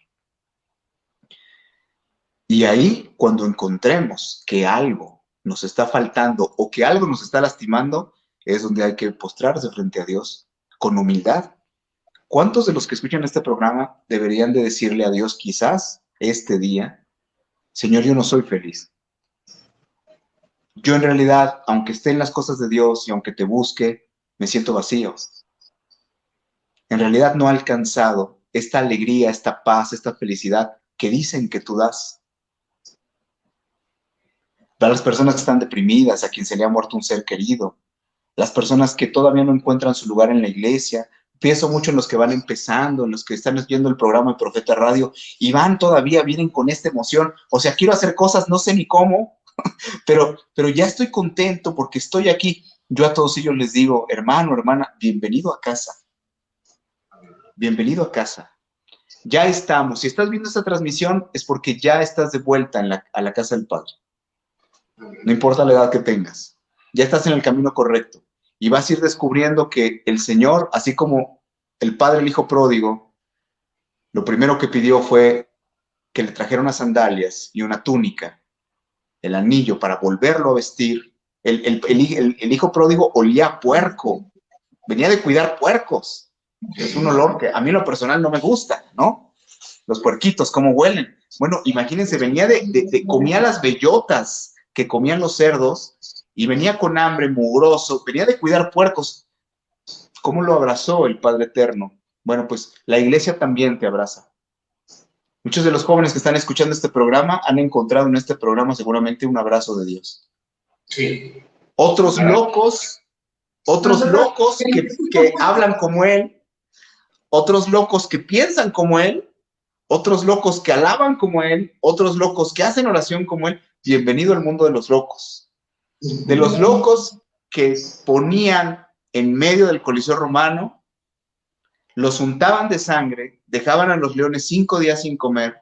Y ahí, cuando encontremos que algo nos está faltando o que algo nos está lastimando, es donde hay que postrarse frente a Dios con humildad. ¿Cuántos de los que escuchan este programa deberían de decirle a Dios quizás este día, Señor, yo no soy feliz? Yo en realidad, aunque esté en las cosas de Dios y aunque te busque, me siento vacío. En realidad no he alcanzado esta alegría, esta paz, esta felicidad que dicen que tú das. Para las personas que están deprimidas, a quien se le ha muerto un ser querido, las personas que todavía no encuentran su lugar en la iglesia. Pienso mucho en los que van empezando, en los que están viendo el programa de Profeta Radio y vienen con esta emoción. O sea, quiero hacer cosas, no sé ni cómo, pero ya estoy contento porque estoy aquí. Yo a todos ellos les digo, hermano, hermana, bienvenido a casa. Bienvenido a casa. Ya estamos. Si estás viendo esta transmisión es porque ya estás de vuelta a la casa del Padre. No importa la edad que tengas. Ya estás en el camino correcto. Y vas a ir descubriendo que el Señor, así como el padre del hijo pródigo, lo primero que pidió fue que le trajera unas sandalias y una túnica, el anillo para volverlo a vestir. El hijo pródigo olía a puerco, venía de cuidar puercos. Es un olor que a mí en lo personal no me gusta, ¿no? Los puerquitos, cómo huelen. Bueno, imagínense, comía las bellotas que comían los cerdos y venía con hambre, mugroso, venía de cuidar puercos. ¿Cómo lo abrazó el Padre Eterno? Bueno, pues la iglesia también te abraza. Muchos de los jóvenes que están escuchando este programa han encontrado en este programa seguramente un abrazo de Dios. Sí. Otros locos que hablan como él, otros locos que piensan como él, otros locos que alaban como él, otros locos que hacen oración como él. Bienvenido al mundo de los locos. De los locos que ponían en medio del Coliseo Romano, los untaban de sangre, dejaban a los leones 5 días sin comer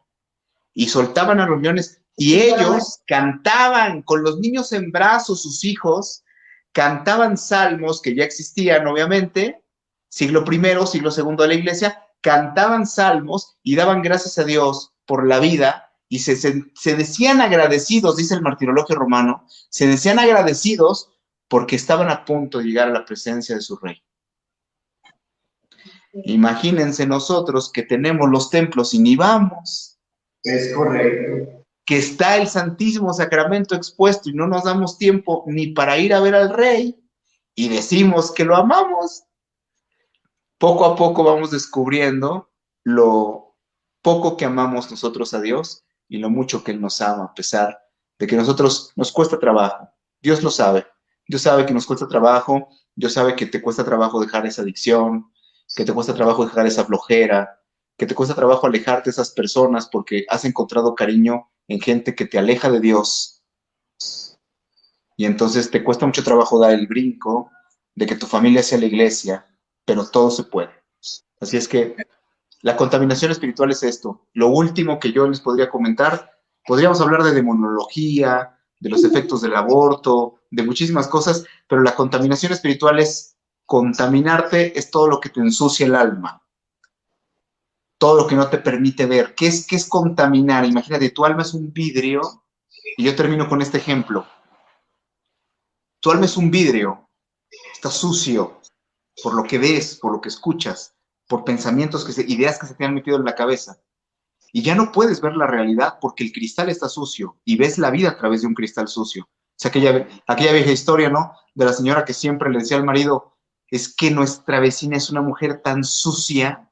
y soltaban a los leones y ellos cantaban con los niños en brazos, sus hijos, cantaban salmos que ya existían, obviamente, siglo I, siglo II de la iglesia, cantaban salmos y daban gracias a Dios por la vida y se decían agradecidos, dice el martirologio romano, se decían agradecidos porque estaban a punto de llegar a la presencia de su rey. Imagínense nosotros que tenemos los templos y ni vamos. Es correcto. Que está el Santísimo Sacramento expuesto y no nos damos tiempo ni para ir a ver al Rey y decimos que lo amamos. Poco a poco vamos descubriendo lo poco que amamos nosotros a Dios y lo mucho que Él nos ama, a pesar de que nosotros nos cuesta trabajo. Dios lo sabe. Dios sabe que nos cuesta trabajo. Dios sabe que te cuesta trabajo dejar esa adicción, que te cuesta trabajo dejar esa flojera, que te cuesta trabajo alejarte de esas personas porque has encontrado cariño en gente que te aleja de Dios. Y entonces te cuesta mucho trabajo dar el brinco de que tu familia sea la iglesia, pero todo se puede. Así es que la contaminación espiritual es esto. Lo último que yo les podría comentar, podríamos hablar de demonología, de los efectos del aborto, de muchísimas cosas, pero la contaminación espiritual es contaminarte, es todo lo que te ensucia el alma. Todo lo que no te permite ver. ¿Qué es contaminar? Imagínate, tu alma es un vidrio, y yo termino con este ejemplo. Tu alma es un vidrio, está sucio por lo que ves, por lo que escuchas, por pensamientos, ideas que se te han metido en la cabeza. Y ya no puedes ver la realidad porque el cristal está sucio y ves la vida a través de un cristal sucio. O sea, aquella vieja historia, ¿no? De la señora que siempre le decía al marido, es que nuestra vecina es una mujer tan sucia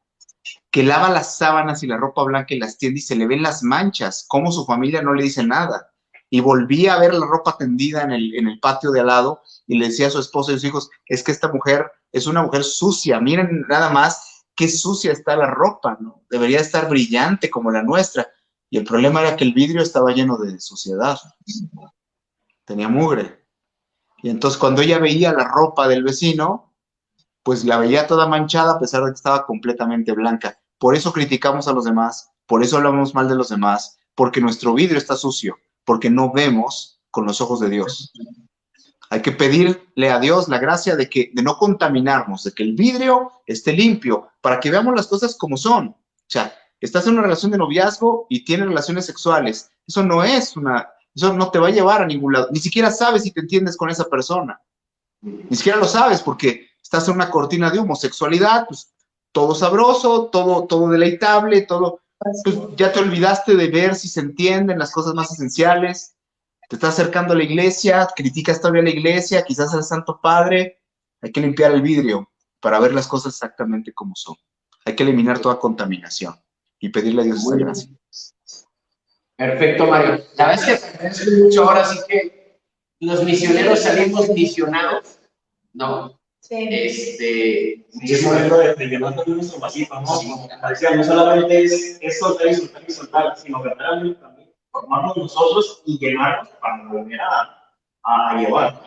que lava las sábanas y la ropa blanca y las tiende y se le ven las manchas, como su familia no le dice nada. Y volvía a ver la ropa tendida en el patio de al lado y le decía a su esposo y a sus hijos, es que esta mujer es una mujer sucia, miren nada más qué sucia está la ropa, ¿no? Debería estar brillante como la nuestra. Y el problema era que el vidrio estaba lleno de suciedad, tenía mugre. Y entonces cuando ella veía la ropa del vecino, pues la veía toda manchada a pesar de que estaba completamente blanca. Por eso criticamos a los demás, por eso hablamos mal de los demás, porque nuestro vidrio está sucio, porque no vemos con los ojos de Dios. Hay que pedirle a Dios la gracia de no contaminarnos, de que el vidrio esté limpio, para que veamos las cosas como son. O sea, estás en una relación de noviazgo y tienes relaciones sexuales. Eso no te va a llevar a ningún lado. Ni siquiera sabes si te entiendes con esa persona. Ni siquiera lo sabes porque estás en una cortina de homosexualidad, pues todo sabroso, todo deleitable, todo, pues ya te olvidaste de ver si se entienden las cosas más esenciales. Te estás acercando a la iglesia, criticas todavía a la iglesia, quizás al Santo Padre. Hay que limpiar el vidrio para ver las cosas exactamente como son. Hay que eliminar toda contaminación y pedirle a Dios esa gracia. Perfecto, Mario. La verdad es que te agradezco mucho. Ahora sí que los misioneros salimos misionados, ¿no? Sí. Sí, es momento de llenar también nuestro vasito, ¿no? Como decía, no solamente es soltar y soltar, sino verdaderamente también formarnos nosotros y llenarnos para volver a llevar.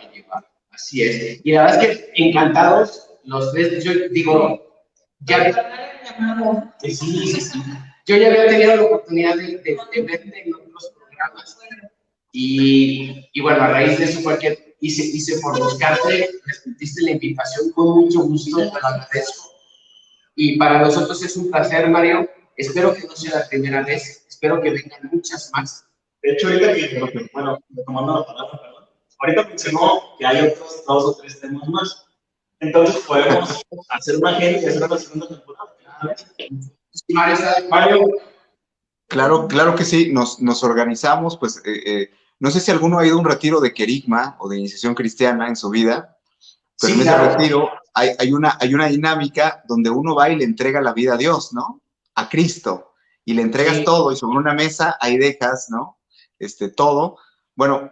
Así es. Y la verdad es que encantados los tres. Yo digo, yo ya había tenido la oportunidad de verte en otros programas. Y bueno, a raíz de eso fue que hice por buscarte, respondiste la invitación con mucho gusto, te lo agradezco. Y para nosotros es un placer, Mario. Espero que no sea la primera vez, espero que vengan muchas más. De hecho, ahorita bueno, tomando la palabra, perdón, ahorita mencionó que hay otros 2 o 3 temas más. Entonces podemos hacer una agenda y hacer una segunda temporada. Mario. Claro que sí, nos organizamos, pues No sé si alguno ha ido a un retiro de querigma o de iniciación cristiana en su vida, pero Sí, en ese claro. retiro hay una dinámica donde uno va y le entrega la vida a Dios, ¿no? A Cristo. Y le entregas Sí. todo y sobre una mesa ahí dejas, ¿no? Todo. Bueno,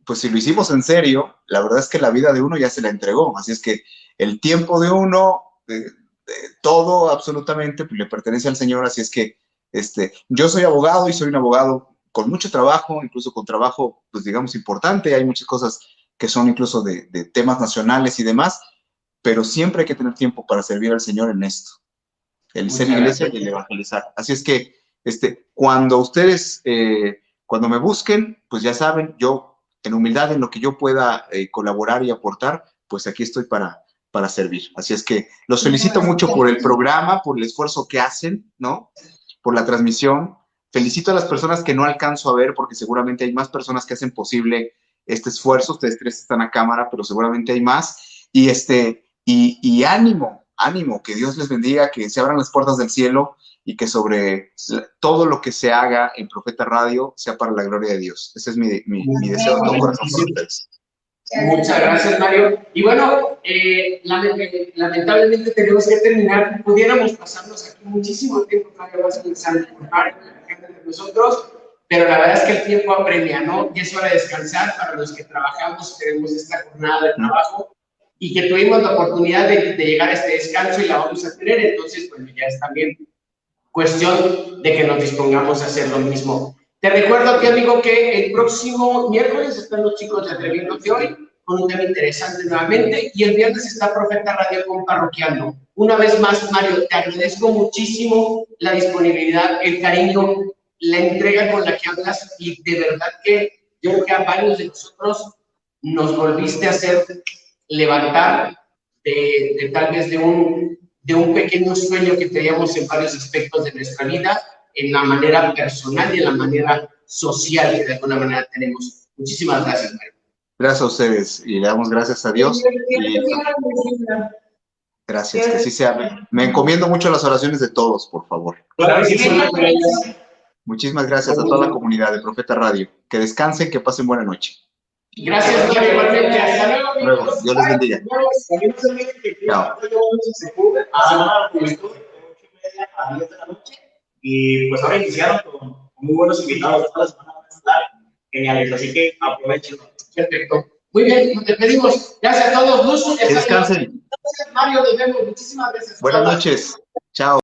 pues si lo hicimos en serio, la verdad es que la vida de uno ya se la entregó. Así es que el tiempo de uno, todo absolutamente, pues, le pertenece al Señor. Así es que yo soy abogado y soy un abogado con mucho trabajo, incluso con trabajo, pues digamos, importante. Hay muchas cosas que son incluso de temas nacionales y demás, pero siempre hay que tener tiempo para servir al Señor en esto, el ser iglesia y el evangelizar. Así es que cuando ustedes, cuando me busquen, pues ya saben, yo en humildad en lo que yo pueda colaborar y aportar, pues aquí estoy para servir. Así es que los felicito mucho por el programa, por el esfuerzo que hacen, ¿no? Por la transmisión. Felicito a las personas que no alcanzo a ver, porque seguramente hay más personas que hacen posible este esfuerzo. Ustedes tres están a cámara, pero seguramente hay más. Y ánimo, que Dios les bendiga, que se abran las puertas del cielo y que sobre todo lo que se haga en Profeta Radio sea para la gloria de Dios. Ese es mi deseo de todo corazón por ustedes. Muchas gracias, Mario. Y bueno, lamentablemente tenemos que terminar. Pudiéramos pasarnos aquí muchísimo tiempo, Mario, vas a pensar en Mario, entre nosotros, pero la verdad es que el tiempo apremia, ¿no? Y es hora de descansar para los que trabajamos, tenemos esta jornada de trabajo y que tuvimos la oportunidad de llegar a este descanso y la vamos a tener. Entonces, bueno, ya es también cuestión de que nos dispongamos a hacer lo mismo. Te recuerdo aquí, amigo, que el próximo miércoles están los chicos de Atreviéndote Hoy con un tema interesante nuevamente y el viernes está Profeta Radio con Parroquiano. Una vez más, Mario, te agradezco muchísimo la disponibilidad, el cariño, la entrega con la que hablas y de verdad que yo creo que a varios de nosotros nos volviste a hacer levantar de tal vez de un pequeño sueño que teníamos en varios aspectos de nuestra vida, en la manera personal y en la manera social que de alguna manera tenemos. Muchísimas gracias, Mario. Gracias a ustedes y le damos gracias a Dios. Gracias, que así sea. Me encomiendo mucho a las oraciones de todos, por favor. Muchísimas gracias a toda la comunidad de Profeta Radio. Que descansen, que pasen buena noche. Gracias, Mario, igualmente. Hasta luego. Dios les bendiga. Chao. Y pues ahora iniciaron con muy buenos invitados. Toda la semana van a estar geniales, así que aprovechen. Perfecto. Muy bien, nos despedimos. Gracias a todos. Que descansen. Gracias, Mario. Nos vemos. Muchísimas gracias. Buenas noches. Chao.